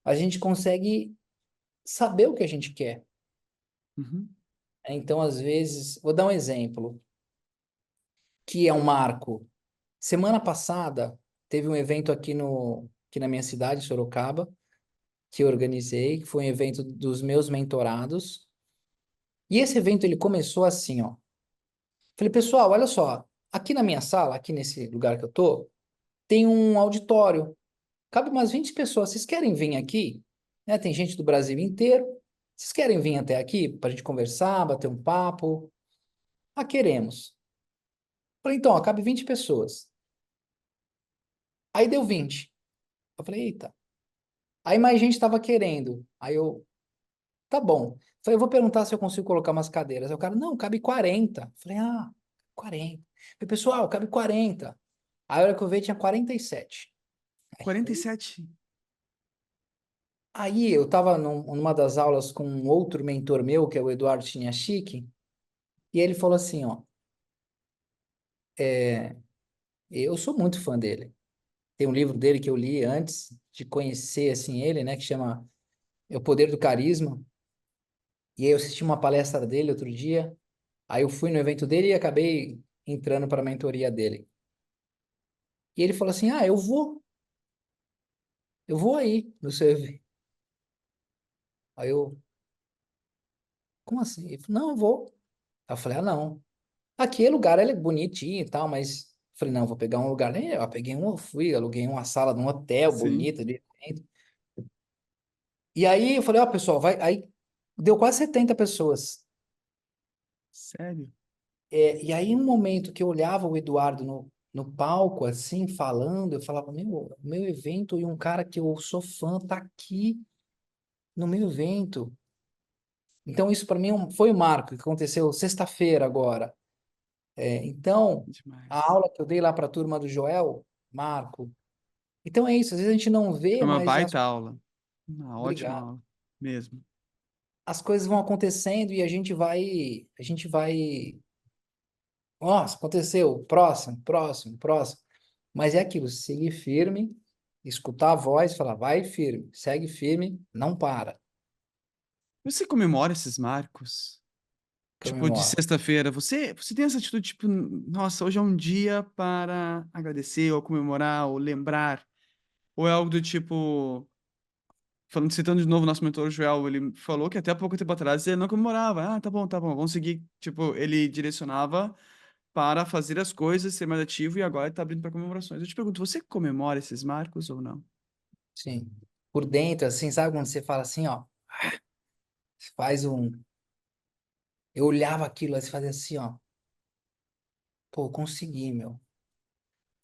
A gente consegue saber o que a gente quer. Uhum. Então, às vezes, vou dar um exemplo, que é um marco. Semana passada, teve um evento aqui na minha cidade, Sorocaba, que eu organizei, que foi um evento dos meus mentorados. E esse evento, ele começou assim, ó. Falei, pessoal, olha só, aqui na minha sala, aqui nesse lugar que eu tô, tem um auditório. Cabe umas 20 pessoas. Vocês querem vir aqui? Né? Tem gente do Brasil inteiro. Vocês querem vir até aqui para a gente conversar, bater um papo? Ah, queremos. Falei, então, ó, cabe 20 pessoas. Aí deu 20. Eu falei, eita. Aí mais gente estava querendo. Aí eu, tá bom. Falei, eu vou perguntar se eu consigo colocar umas cadeiras. Aí o cara, não, cabe 40. Falei, 40. Falei, pessoal, cabe 40. Aí a hora que eu vi tinha 47. Aí, eu falei, 47. aí eu estava numa das aulas com um outro mentor meu, que é o Eduardo Chiniachiki, e ele falou assim, ó, eu sou muito fã dele. Tem um livro dele que eu li antes de conhecer assim ele, né, que chama O Poder do Carisma. E aí eu assisti uma palestra dele outro dia. Aí eu fui no evento dele e acabei entrando para a mentoria dele. E ele falou assim: "Ah, eu vou aí no seu evento". Aí eu, como assim? Ele falou, não, eu vou. Aí eu falei: "Ah, não. Aqui é lugar, ele é bonitinho e tal, mas eu falei, não, eu vou pegar um lugar. Eu peguei um, eu fui, aluguei uma sala de um hotel Sim. bonito de evento. E aí eu falei, ó, pessoal, vai. Aí deu quase 70 pessoas. Sério? E aí, um momento que eu olhava o Eduardo no palco, assim, falando, eu falava, meu evento e um cara que eu sou fã tá aqui no meu evento. Então, isso para mim foi um marco que aconteceu sexta-feira agora. Então, a Demais. aula que eu dei lá para a turma do Joel, marco. Então é isso, às vezes a gente não vê, Foi uma mas baita aula. Uma ótima obrigado. aula. Mesmo. As coisas vão acontecendo e a gente vai, nossa, aconteceu, próximo, próximo, próximo. Mas é aquilo, seguir firme, escutar a voz, falar, vai firme, segue firme, não para, Você comemora esses marcos? Tipo, de comemora. sexta-feira, você tem essa atitude, tipo, nossa, hoje é um dia para agradecer, ou comemorar, ou lembrar? Ou é algo do tipo, falando, citando de novo o nosso mentor Joel, ele falou que até há pouco tempo atrás ele não comemorava. Ah, tá bom, vamos seguir. Tipo, ele direcionava para fazer as coisas, ser mais ativo, e agora ele tá abrindo para comemorações. Eu te pergunto, você comemora esses marcos ou não? Sim. Por dentro, assim, sabe quando você fala assim, ó, você faz um. Eu olhava aquilo, aí você fazia assim, ó, pô, consegui, meu.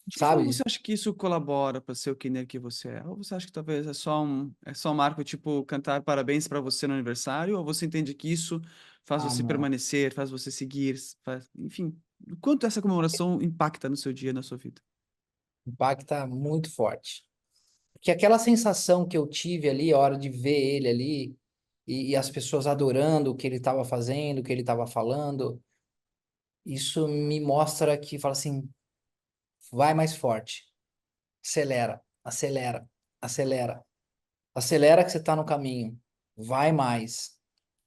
De que forma você Sabe? acha que isso colabora para ser o Kenner que você é? Ou você acha que talvez é só um marco, tipo, cantar parabéns para você no aniversário? Ou você entende que isso faz Ah, você não. permanecer, faz você seguir, enfim, o quanto essa comemoração impacta no seu dia, na sua vida? Impacta muito forte. Porque aquela sensação que eu tive ali, a hora de ver ele ali, e as pessoas adorando o que ele estava fazendo, o que ele estava falando, isso me mostra que, fala assim, vai mais forte, acelera, acelera, acelera, acelera que você está no caminho, Te dá vai mais.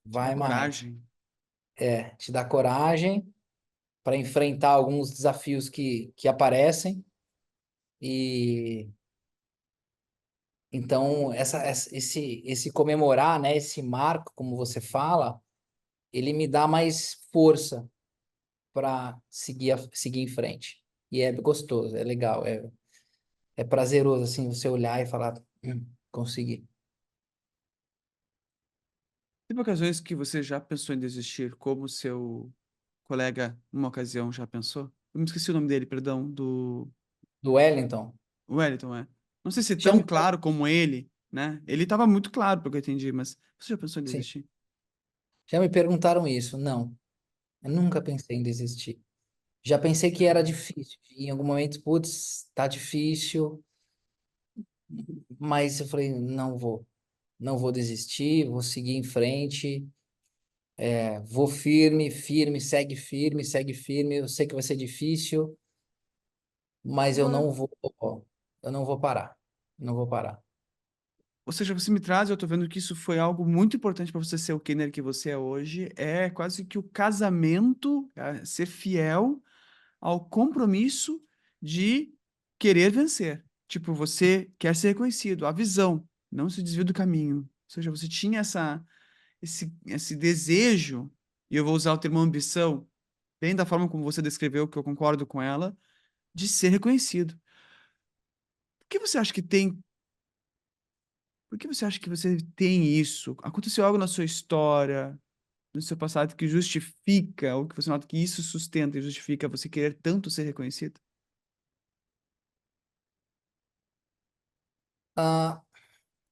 coragem. Te dá coragem para enfrentar alguns desafios que aparecem, e então esse comemorar, né, esse marco, como você fala, ele me dá mais força para seguir em frente. E é gostoso, é legal, é prazeroso assim você olhar e falar, consegui. Teve ocasiões que você já pensou em desistir, como seu colega, numa ocasião, já pensou? Eu me esqueci o nome dele, perdão, do Do Wellington, Wellington, é. Não sei se é já tão me, claro como ele, né? Ele estava muito claro, pelo que eu entendi, mas você já pensou em sim, desistir? já me perguntaram isso. Não, eu nunca pensei em desistir. Já pensei que era difícil. Em algum momento, putz, tá difícil, mas eu falei, não vou desistir, vou seguir em frente, vou firme, firme, segue firme. Eu sei que vai ser difícil, mas Agora, eu não vou parar, não vou parar. ou seja, você me traz, eu tô vendo que isso foi algo muito importante para você ser o Kenner que você é hoje, é quase que o casamento, ser fiel ao compromisso de querer vencer. Tipo, você quer ser reconhecido, a visão, não se desvia do caminho. Ou seja, você tinha esse desejo, e eu vou usar o termo ambição, bem da forma como você descreveu, que eu concordo com ela, de ser reconhecido. Por que você acha que tem Por que você acha que você tem isso? Aconteceu algo na sua história, no seu passado, que justifica, ou que você nota que isso sustenta e justifica você querer tanto ser reconhecido? Ah,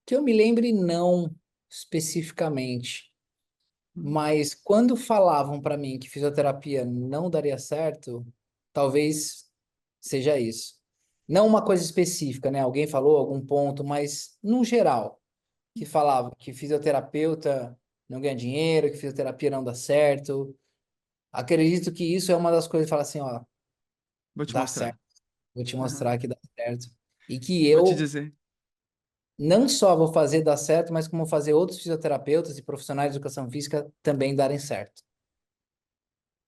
que eu me lembre, não especificamente. Hum. Mas quando falavam para mim que fisioterapia não daria certo, talvez seja isso. Não uma coisa específica, né? Alguém falou algum ponto, mas no geral, que falava que fisioterapeuta não ganha dinheiro, que fisioterapia não dá certo. Acredito que isso é uma das coisas que fala assim, ó, Vou te dá certo, mostrar. vou te Aham. mostrar que dá certo. E que Vou te eu dizer. não só vou fazer dar certo, mas como fazer outros fisioterapeutas e profissionais de educação física também darem certo.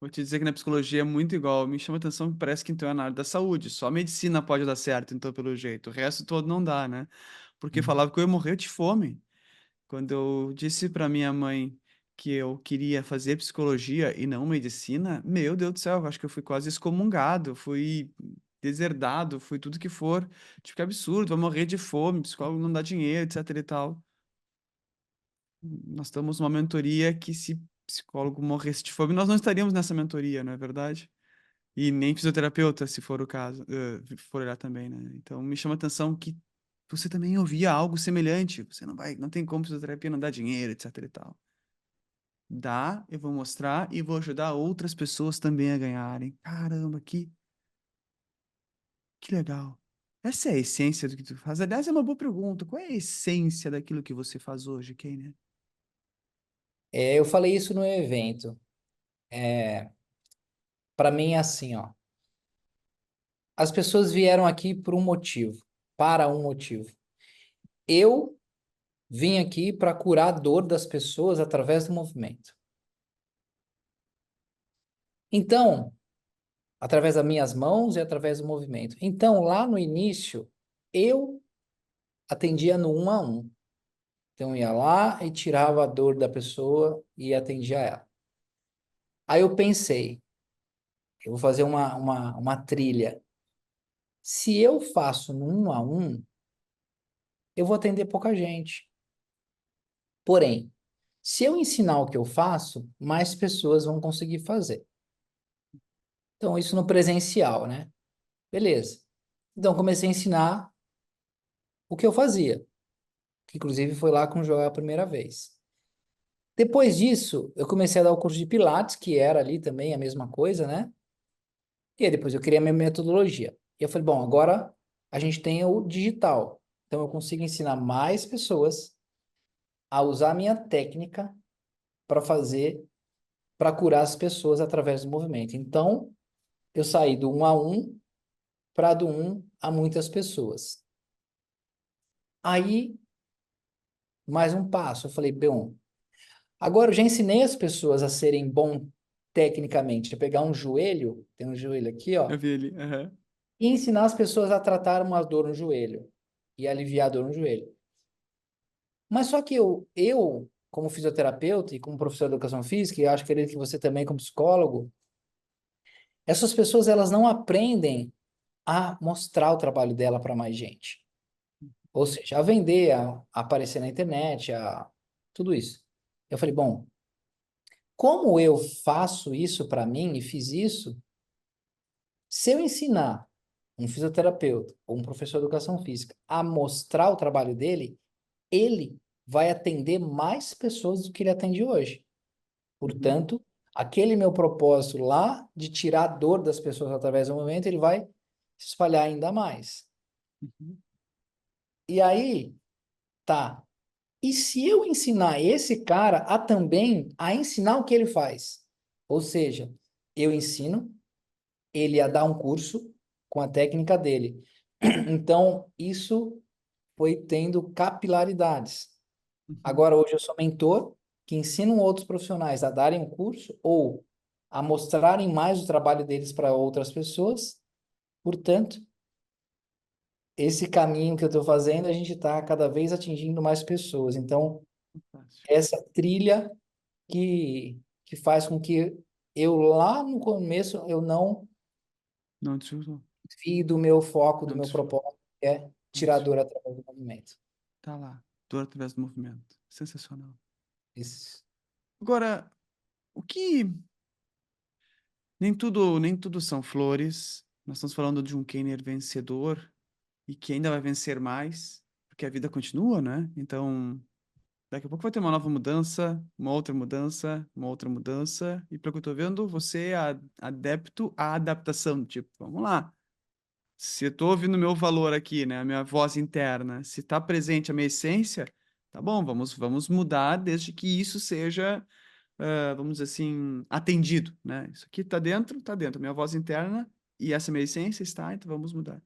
Vou te dizer que na psicologia é muito igual. Me chama a atenção que parece que então é na área da saúde. Só a medicina pode dar certo, então, pelo jeito. O resto todo não dá, né? Porque falava que eu ia morrer de fome. Quando eu disse para minha mãe que eu queria fazer psicologia e não medicina, meu Deus do céu, eu acho que eu fui quase excomungado, fui deserdado, fui tudo que for. Tipo, que absurdo, vai morrer de fome, psicólogo não dá dinheiro, etc e tal. Nós estamos numa mentoria que se psicólogo morresse de fome, nós não estaríamos nessa mentoria, não é verdade? E nem fisioterapeuta, se for o caso, for olhar também, né? Então me chama a atenção que você também ouvia algo semelhante. Você não tem como fisioterapia não dar dinheiro, etc e tal. Dá, eu vou mostrar e vou ajudar outras pessoas também a ganharem. Caramba, que legal. Essa é a essência do que tu faz. Aliás, é uma boa pergunta. Qual é a essência daquilo que você faz hoje, Keiner? Eu falei isso no evento. Para mim é assim, ó. As pessoas vieram aqui por um motivo, para um motivo. Eu vim aqui para curar a dor das pessoas através do movimento. Então, através das minhas mãos e através do movimento. Então, lá no início, eu atendia no 1 a 1. Então, eu ia lá e tirava a dor da pessoa e atendia ela. Aí eu pensei, eu vou fazer uma trilha. Se eu faço no 1 a 1, eu vou atender pouca gente. Porém, se eu ensinar o que eu faço, mais pessoas vão conseguir fazer. Então, isso no presencial, né? Beleza. Então, comecei a ensinar o que eu fazia, que inclusive foi lá com o Joel a primeira vez. Depois disso, eu comecei a dar o curso de Pilates, que era ali também a mesma coisa, né? E aí depois eu criei a minha metodologia. E eu falei, bom, agora a gente tem o digital. Então, eu consigo ensinar mais pessoas a usar a minha técnica para fazer, para curar as pessoas através do movimento. Então, eu saí do 1 a 1 para do 1 a muitas pessoas. Aí, mais um passo, eu falei, bom, agora eu já ensinei as pessoas a serem bom tecnicamente, a pegar um joelho, tem um joelho aqui, Eu ó, vi ele. Aham. e ensinar as pessoas a tratar uma dor no joelho e aliviar a dor no joelho. Mas só que eu como fisioterapeuta e como professor de educação física, e acho que você também como psicólogo, essas pessoas elas não aprendem a mostrar o trabalho dela para mais gente. Ou seja, a vender, a aparecer na internet, a tudo isso. Eu falei, bom, como eu faço isso para mim e fiz isso, se eu ensinar um fisioterapeuta ou um professor de educação física a mostrar o trabalho dele, ele vai atender mais pessoas do que ele atende hoje. Uhum. Portanto, aquele meu propósito lá de tirar a dor das pessoas através do movimento, ele vai se espalhar ainda mais. Uhum. E aí, tá. E se eu ensinar esse cara a também a ensinar o que ele faz? Ou seja, eu ensino ele a dar um curso com a técnica dele. Então, isso foi tendo capilaridades. Uhum. Agora, hoje eu sou mentor que ensino outros profissionais a darem um curso ou a mostrarem mais o trabalho deles para outras pessoas. Portanto, esse caminho que eu estou fazendo, a gente está cada vez atingindo mais pessoas. Então, Fantástico. essa trilha que faz com que eu lá no começo eu não Não desfrutou. desvie do meu foco, do Não meu desfrutou. propósito, que é Não tirar a desfrutou. dor através do movimento. Tá lá. Dor através do movimento. Sensacional. Isso. Agora, o que nem tudo são flores. Nós estamos falando de um Kenner vencedor e que ainda vai vencer mais, porque a vida continua, né? Então, daqui a pouco vai ter uma nova mudança, uma outra mudança, uma outra mudança. E pelo que eu tô vendo, você é adepto à adaptação. Tipo, vamos lá. Se eu tô ouvindo o meu valor aqui, né? A minha voz interna, se tá presente a minha essência, tá bom, vamos mudar desde que isso seja vamos dizer assim, atendido, né? Isso aqui tá dentro, minha voz interna e essa minha essência está, então vamos mudar.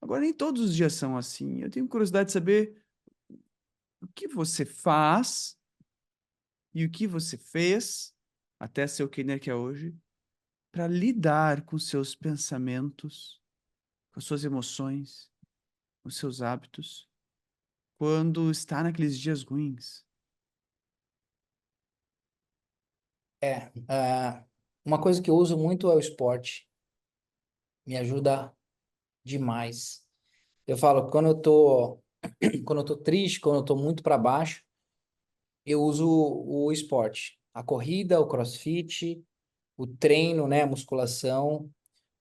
Agora, nem todos os dias são assim. Eu tenho curiosidade de saber o que você faz e o que você fez até ser o Kenner que é hoje para lidar com seus pensamentos, com as suas emoções, com os seus hábitos, quando está naqueles dias ruins. Uma coisa que eu uso muito é o esporte. Me ajuda demais. Eu falo, quando eu tô triste, quando eu tô muito para baixo, eu uso o esporte, a corrida, o CrossFit, o treino, né, a musculação,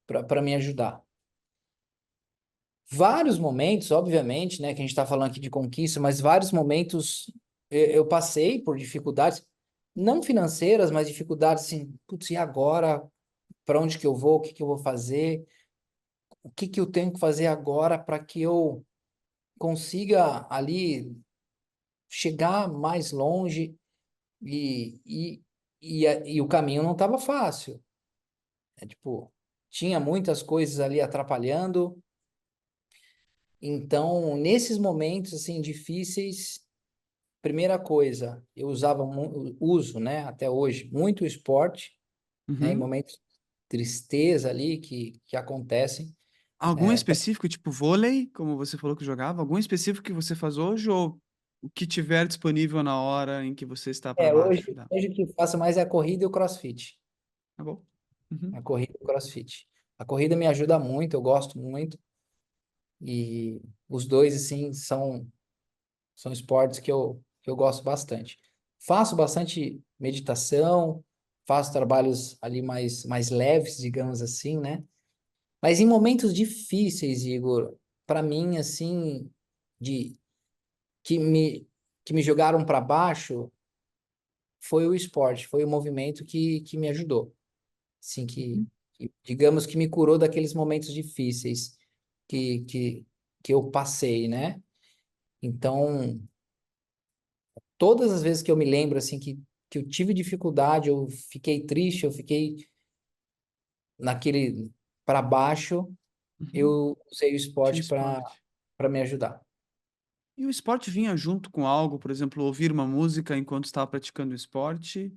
para me ajudar. Vários momentos, obviamente, né, que a gente está falando aqui de conquista, mas vários momentos eu passei por dificuldades, não financeiras, mas dificuldades assim, putz, e agora? Para onde que eu vou? O que que eu vou fazer? O que que eu tenho que fazer agora para que eu consiga ali chegar mais longe e, e, e o caminho não estava fácil. É tipo, tinha muitas coisas ali atrapalhando. Então, nesses momentos assim difíceis, primeira coisa, eu uso, né, até hoje, muito esporte, né, em Uhum. momentos de tristeza ali que acontecem. Algum É, específico, tipo vôlei, como você falou que jogava? Algum específico que você faz hoje ou o que tiver disponível na hora em que você está para hoje, baixo? Dá. hoje o que eu faço mais é a corrida e o CrossFit. Tá bom. Uhum. A corrida e o CrossFit. A corrida me ajuda muito, eu gosto muito. E os dois, assim, são esportes que eu gosto bastante. Faço bastante meditação, faço trabalhos ali mais leves, digamos assim, né? Mas em momentos difíceis, Igor, para mim, assim, de que me, que me jogaram para baixo, foi o esporte, foi o movimento que me ajudou. Assim, Uhum. digamos que me curou daqueles momentos difíceis que, que, que eu passei, né? Então, todas as vezes que eu me lembro, assim, que eu tive dificuldade, eu fiquei triste, eu fiquei naquele para baixo, Uhum. eu usei o Tinha esporte esporte. para me ajudar. E o esporte vinha junto com algo, por exemplo, ouvir uma música enquanto estava praticando o esporte?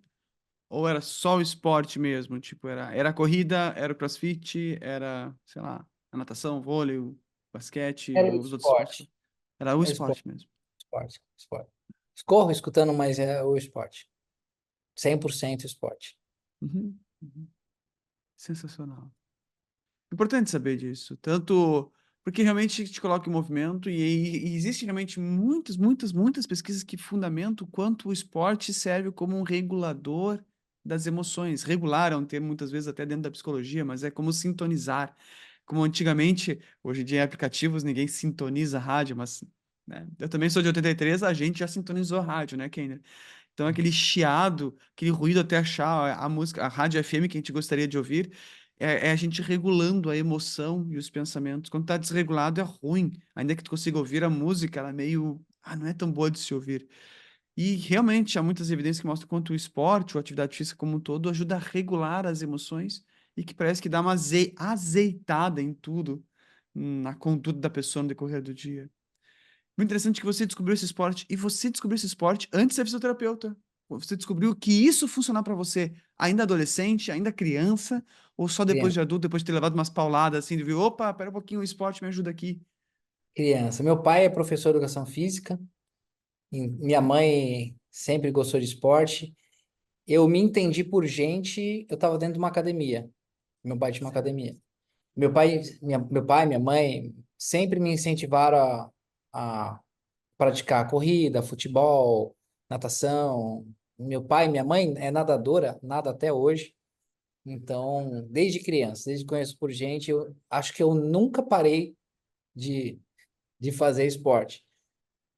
Ou era só o esporte mesmo? Tipo, era a corrida, era o CrossFit, era, sei lá, a natação, o vôlei, o basquete, Era o ou os outros esportes? esporte, Era o é esporte, esporte mesmo. esporte. Corro escutando, mas é o esporte. 100% esporte. Uhum. Uhum. Sensacional. Importante saber disso, tanto porque realmente te coloca em movimento e existe realmente muitas pesquisas que fundamentam o quanto o esporte serve como um regulador das emoções. Regular é um termo muitas vezes até dentro da psicologia, mas é como sintonizar. Como antigamente, hoje em dia em aplicativos ninguém sintoniza rádio, mas né, eu também sou de 83, a gente já sintonizou rádio, né, Kenner? Então, aquele chiado, aquele ruído até achar a música, a rádio FM que a gente gostaria de ouvir, é a gente regulando a emoção e os pensamentos. Quando tá desregulado é ruim, ainda que tu consiga ouvir a música, ela é meio, não é tão boa de se ouvir. E realmente há muitas evidências que mostram quanto o esporte ou a atividade física como um todo ajuda a regular as emoções e que parece que dá uma azeitada em tudo, na conduta da pessoa no decorrer do dia. Muito interessante que você descobriu esse esporte e você descobriu esse esporte antes de ser fisioterapeuta. Você descobriu que isso funcionar para você ainda adolescente, ainda criança, ou só depois de Criança. adulto, depois de ter levado umas pauladas assim, de ver, opa, pera um pouquinho, o esporte me ajuda aqui. Criança. Meu pai é professor de educação física, e minha mãe sempre gostou de esporte. Eu me entendi por gente, eu estava dentro de uma academia. Meu pai tinha uma academia. Meu pai, minha mãe sempre me incentivaram a praticar corrida, futebol, natação. Meu pai e minha mãe é nadadora, nada até hoje. Então, desde criança, desde que conheço por gente, eu acho que eu nunca parei de, de fazer esporte,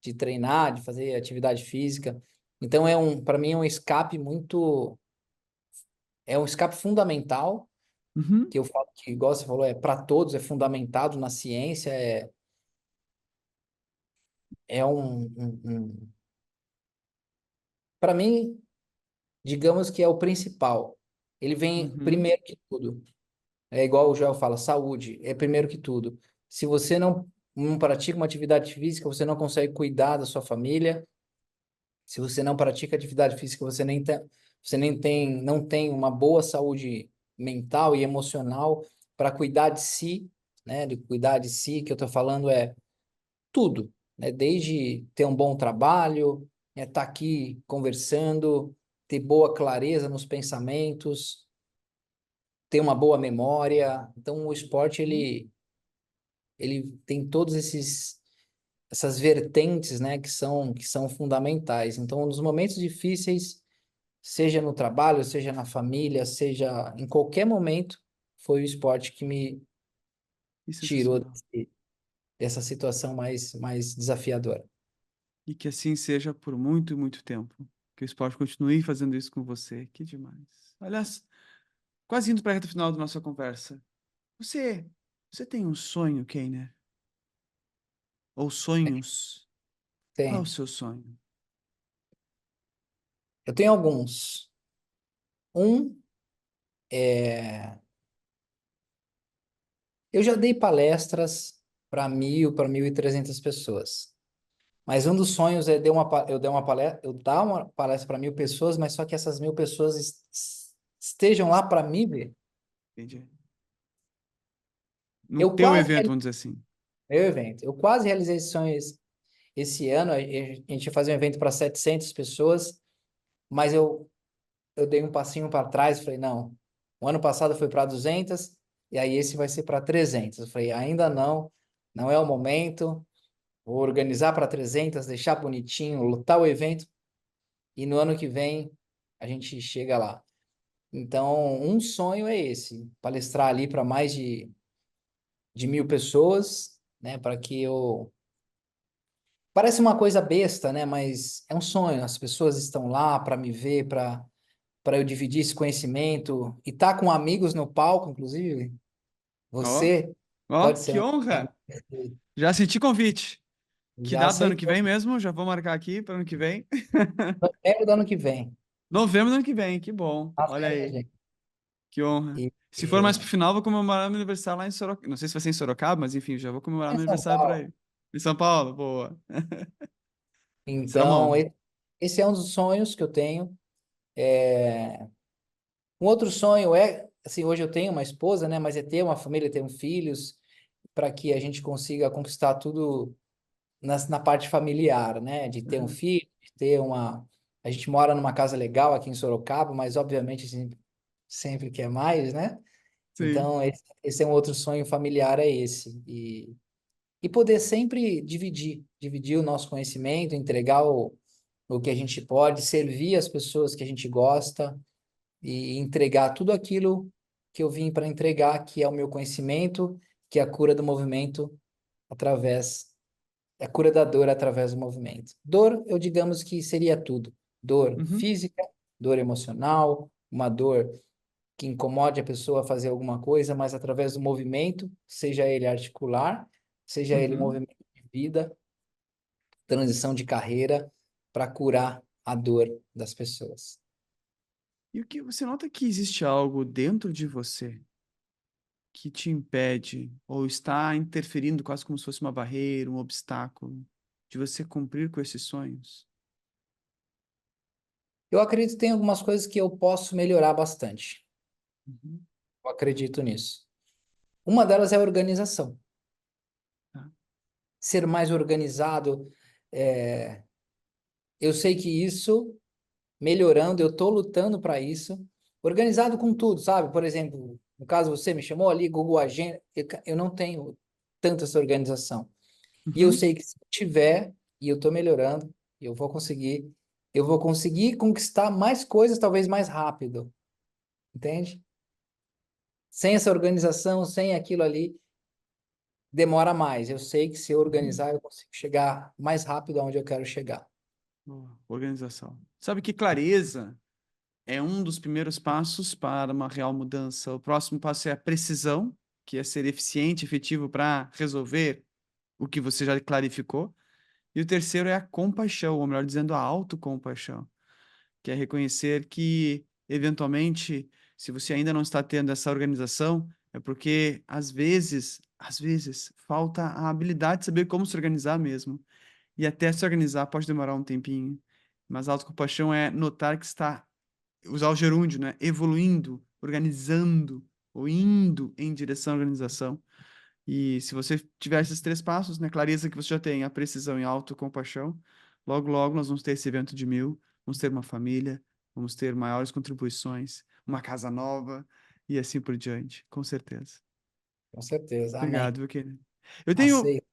de treinar, de fazer atividade física. Então, para mim, é um escape fundamental, Uhum, que eu falo que, igual você falou, é para todos, é fundamentado na ciência, é para mim, digamos que é o principal. Ele vem uhum, primeiro que tudo. É igual o Joel fala, saúde é primeiro que tudo. Se você não pratica uma atividade física, você não consegue cuidar da sua família. Se você não pratica atividade física, não tem uma boa saúde mental e emocional para cuidar de si, né? De cuidar de si, que eu estou falando é tudo, né? Desde ter um bom trabalho, estar aqui conversando, ter boa clareza nos pensamentos, ter uma boa memória. Então, o esporte, ele tem todos essas vertentes, né, que são fundamentais. Então, nos momentos difíceis, seja no trabalho, seja na família, seja em qualquer momento, foi o esporte que me que tirou sensacional. dessa situação mais desafiadora. E que assim seja por muito, muito tempo. Que o esporte continue fazendo isso com você. Que demais. Aliás, quase indo para a reta final da nossa conversa. Você, você tem um sonho, Keiner? Ou sonhos? Qual é o Tem. seu sonho? Eu tenho alguns. Um é, eu já dei palestras para 1.000 para 1.300 pessoas. Mas um dos sonhos é eu dar uma palestra para 1.000 pessoas, mas só que essas 1.000 pessoas estejam lá para me ver. Entendi. No Eu teu quase evento, realizei vamos dizer assim. meu evento. Eu quase realizei esse sonho esse ano. A gente ia fazer um evento para 700 pessoas, mas eu dei um passinho para trás e falei, não, o ano passado foi para 200, e aí esse vai ser para 300. Eu falei, ainda não, não é o momento, vou organizar para 300, deixar bonitinho, lotar o evento, e no ano que vem a gente chega lá. Então, um sonho é esse, palestrar ali para mais de 1.000 pessoas, né, para que eu... Parece uma coisa besta, né, mas é um sonho, as pessoas estão lá para me ver, para eu dividir esse conhecimento e tá com amigos no palco, inclusive. Ó, Você ó, pode ser que um honra! amigo. Já senti convite. Que Já data do ano que aceitou. vem mesmo? Já vou marcar aqui para ano que vem. Novembro do ano que vem. Novembro do ano que vem, que bom. Tá Olha vendo, aí, gente? que honra. E, Se for mais pro final, vou comemorar meu aniversário lá em Sorocaba. Não sei se vai ser em Sorocaba, mas enfim, já vou comemorar em meu São aniversário por Paulo. aí. Em São Paulo, boa. Será uma Então, honra. esse é um dos sonhos que eu tenho. Um outro sonho é, assim, hoje eu tenho uma esposa, né? Mas é ter uma família, ter um filhos, para que a gente consiga conquistar tudo na parte familiar, né? De ter um Aham. filho, de ter uma. A gente mora numa casa legal aqui em Sorocaba, mas obviamente sempre quer mais, né? Sim. Então, esse é um outro sonho familiar, é esse. E poder sempre dividir o nosso conhecimento, entregar o que a gente pode, servir as pessoas que a gente gosta e entregar tudo aquilo que eu vim para entregar, que é o meu conhecimento, que é a cura do movimento através, a cura da dor através do movimento. Dor, eu digamos que seria tudo. Dor Uhum. física, dor emocional, uma dor que incomode a pessoa a fazer alguma coisa, mas através do movimento, seja ele articular, seja ele Uhum. movimento de vida, transição de carreira, para curar a dor das pessoas. E o que você nota que existe algo dentro de você que te impede ou está interferindo quase como se fosse uma barreira, um obstáculo de você cumprir com esses sonhos? Eu acredito que tem algumas coisas que eu posso melhorar bastante. Uhum. Eu acredito nisso. Uma delas é a organização. Tá. Ser mais organizado, é, eu sei que isso, melhorando, eu estou lutando para isso. Organizado com tudo, sabe? Por exemplo, no caso você me chamou ali, Google Agenda, eu não tenho tanta essa organização. E eu Uhum. sei que se eu tiver, e eu estou melhorando, eu vou conseguir conquistar mais coisas, talvez mais rápido, entende? Sem essa organização, sem aquilo ali, demora mais. Eu sei que se eu Uhum. organizar, eu consigo chegar mais rápido aonde eu quero chegar. Boa. Organização. Sabe que clareza é um dos primeiros passos para uma real mudança. O próximo passo é a precisão, que é ser eficiente, efetivo para resolver o que você já clarificou. E o terceiro é a compaixão, ou melhor dizendo, a autocompaixão, que é reconhecer que, eventualmente, se você ainda não está tendo essa organização, é porque, às vezes, falta a habilidade de saber como se organizar mesmo. E até se organizar pode demorar um tempinho. Mas a autocompaixão é notar que está, usar o gerúndio, né? Evoluindo, organizando, ou indo em direção à organização. E se você tiver esses três passos, né, clareza que você já tem, a precisão e a autocompaixão, logo, logo nós vamos ter esse evento de 1000, vamos ter uma família, vamos ter maiores contribuições, uma casa nova e assim por diante, com certeza. Com certeza. Obrigado, Amém. meu querido. Eu tenho Aceito.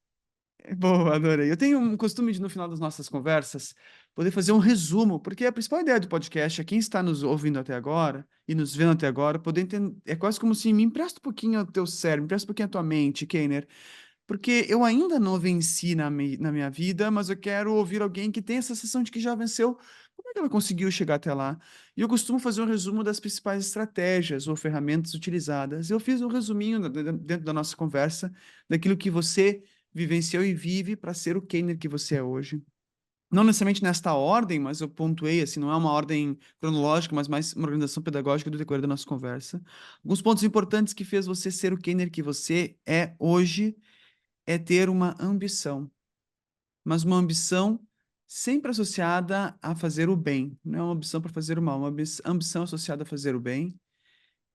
Boa, adorei. Eu tenho um costume de, no final das nossas conversas, poder fazer um resumo, porque a principal ideia do podcast é quem está nos ouvindo até agora e nos vendo até agora, poder entender. É quase como se me empresta um pouquinho o teu cérebro, me empresta um pouquinho a tua mente, Keiner, porque eu ainda não venci na minha vida, mas eu quero ouvir alguém que tem essa sensação de que já venceu. Como é que ela conseguiu chegar até lá? E eu costumo fazer um resumo das principais estratégias ou ferramentas utilizadas. Eu fiz um resuminho dentro da nossa conversa daquilo que você vivenciou e vive para ser o Kenner que você é hoje. Não necessariamente nesta ordem, mas eu pontuei, assim, não é uma ordem cronológica, mas mais uma organização pedagógica do decorrer da nossa conversa. Alguns pontos importantes que fez você ser o Kenner que você é hoje é ter uma ambição, mas uma ambição sempre associada a fazer o bem, não é uma ambição para fazer o mal, uma ambição associada a fazer o bem.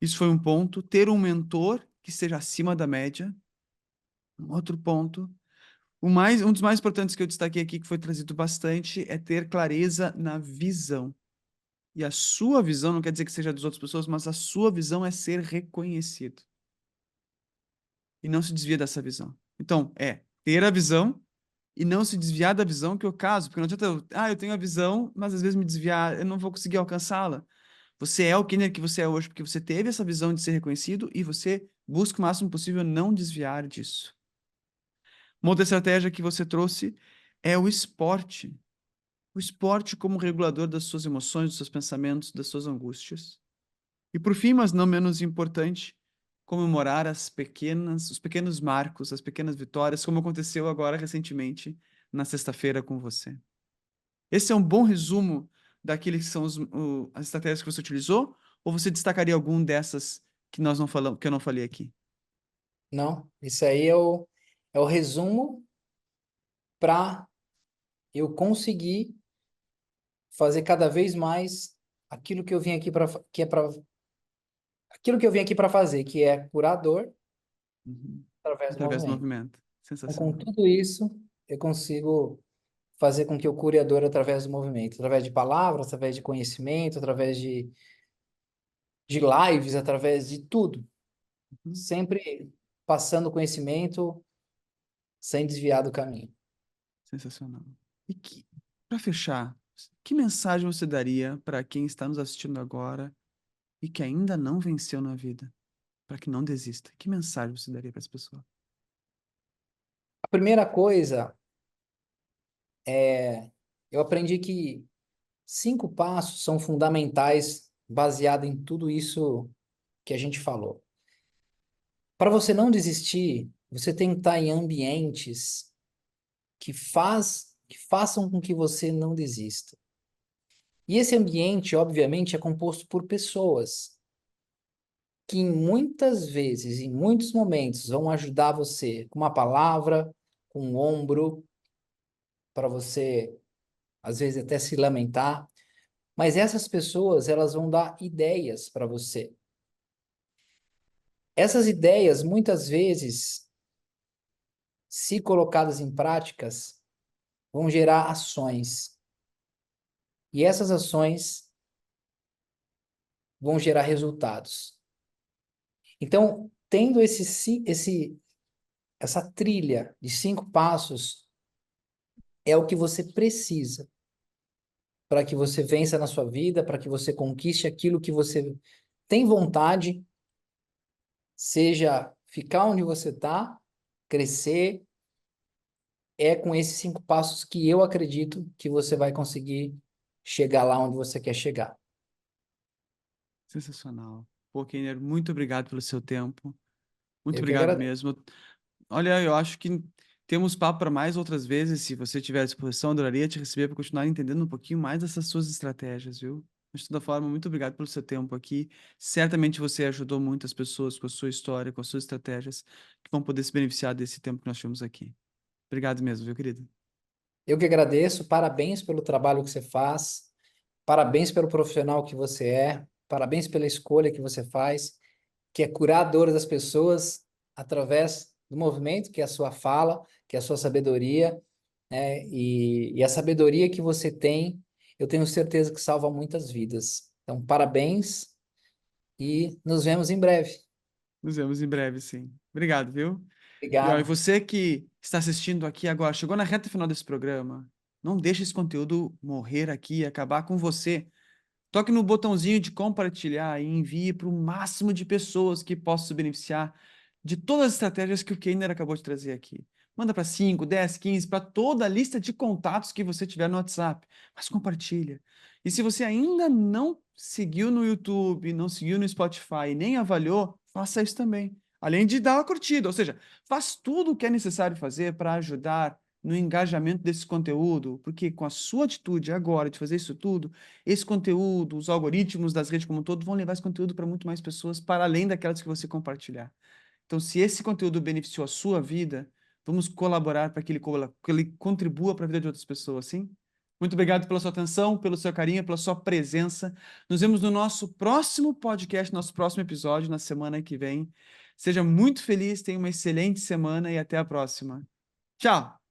Isso foi um ponto. Ter um mentor que esteja acima da média, um outro ponto. Um dos mais importantes que eu destaquei aqui, que foi trazido bastante, é ter clareza na visão. E a sua visão não quer dizer que seja das outras pessoas, mas a sua visão é ser reconhecido. E não se desvia dessa visão. Então, é ter a visão e não se desviar da visão que é o caso, porque não adianta eu tenho a visão, mas às vezes me desviar, eu não vou conseguir alcançá-la. Você é o Kenner que você é hoje porque você teve essa visão de ser reconhecido e você busca o máximo possível não desviar disso. Uma outra estratégia que você trouxe é o esporte. O esporte como regulador das suas emoções, dos seus pensamentos, das suas angústias. E por fim, mas não menos importante, comemorar os pequenos marcos, as pequenas vitórias, como aconteceu agora recentemente na sexta-feira com você. Esse é um bom resumo daquilo que são as estratégias que você utilizou, ou você destacaria algum dessas que nós não falamos, que eu não falei aqui? Não, isso aí é o resumo para eu conseguir fazer cada vez mais aquilo que eu vim aqui para que é para aquilo que eu vim aqui para fazer, que é curar a dor Uhum. através do Através do movimento. movimento. Então, com Sensacional. tudo isso, eu consigo fazer com que eu cure a dor através do movimento, através de palavras, através de conhecimento, através de lives, através de tudo. Uhum. Sempre passando conhecimento sem desviar do caminho. Sensacional. E que, para fechar, que mensagem você daria para quem está nos assistindo agora e que ainda não venceu na vida, para que não desista? Que mensagem você daria para essa pessoa? A primeira coisa é, eu aprendi que 5 passos são fundamentais, baseado em tudo isso que a gente falou. Para você não desistir, você tem que estar em ambientes que façam com que você não desista. E esse ambiente, obviamente, é composto por pessoas que muitas vezes, em muitos momentos, vão ajudar você com uma palavra, com um ombro, para você, às vezes, até se lamentar. Mas essas pessoas, elas vão dar ideias para você. Essas ideias, muitas vezes, se colocadas em práticas, vão gerar ações. E essas ações vão gerar resultados. Então, tendo essa trilha de 5 passos, é o que você precisa para que você vença na sua vida, para que você conquiste aquilo que você tem vontade, seja ficar onde você está, crescer. É com esses 5 passos que eu acredito que você vai conseguir chegar lá onde você quer chegar. Sensacional. Pô, Kenner, muito obrigado pelo seu tempo. Muito Eu que obrigado agradeço. mesmo. Olha, eu acho que temos papo para mais outras vezes. Se você tiver à disposição, adoraria te receber para continuar entendendo um pouquinho mais dessas suas estratégias, viu? Mas, de toda forma, muito obrigado pelo seu tempo aqui. Certamente você ajudou muitas pessoas com a sua história, com as suas estratégias, que vão poder se beneficiar desse tempo que nós tivemos aqui. Obrigado mesmo, viu, querido? Eu que agradeço. Parabéns pelo trabalho que você faz. Parabéns pelo profissional que você é. Parabéns pela escolha que você faz, que é curar a dor das pessoas através do movimento, que é a sua fala, que é a sua sabedoria, né? E a sabedoria que você tem, eu tenho certeza que salva muitas vidas. Então, parabéns e nos vemos em breve. Nos vemos em breve, sim. Obrigado, viu? E Obrigado. você que está assistindo aqui agora, chegou na reta final desse programa, não deixe esse conteúdo morrer aqui e acabar com você. Toque no botãozinho de compartilhar e envie para o máximo de pessoas que possam se beneficiar de todas as estratégias que o Keiner acabou de trazer aqui. Manda para 5, 10, 15, para toda a lista de contatos que você tiver no WhatsApp. Mas compartilha. E se você ainda não seguiu no YouTube, não seguiu no Spotify, nem avaliou, faça isso também. Além de dar uma curtida, ou seja, faz tudo o que é necessário fazer para ajudar no engajamento desse conteúdo, porque com a sua atitude agora de fazer isso tudo, esse conteúdo, os algoritmos das redes como um todo vão levar esse conteúdo para muito mais pessoas, para além daquelas que você compartilhar. Então, se esse conteúdo beneficiou a sua vida, vamos colaborar para que ele contribua para a vida de outras pessoas, sim? Muito obrigado pela sua atenção, pelo seu carinho, pela sua presença. Nos vemos no nosso próximo podcast, nosso próximo episódio, na semana que vem. Seja muito feliz, tenha uma excelente semana e até a próxima. Tchau!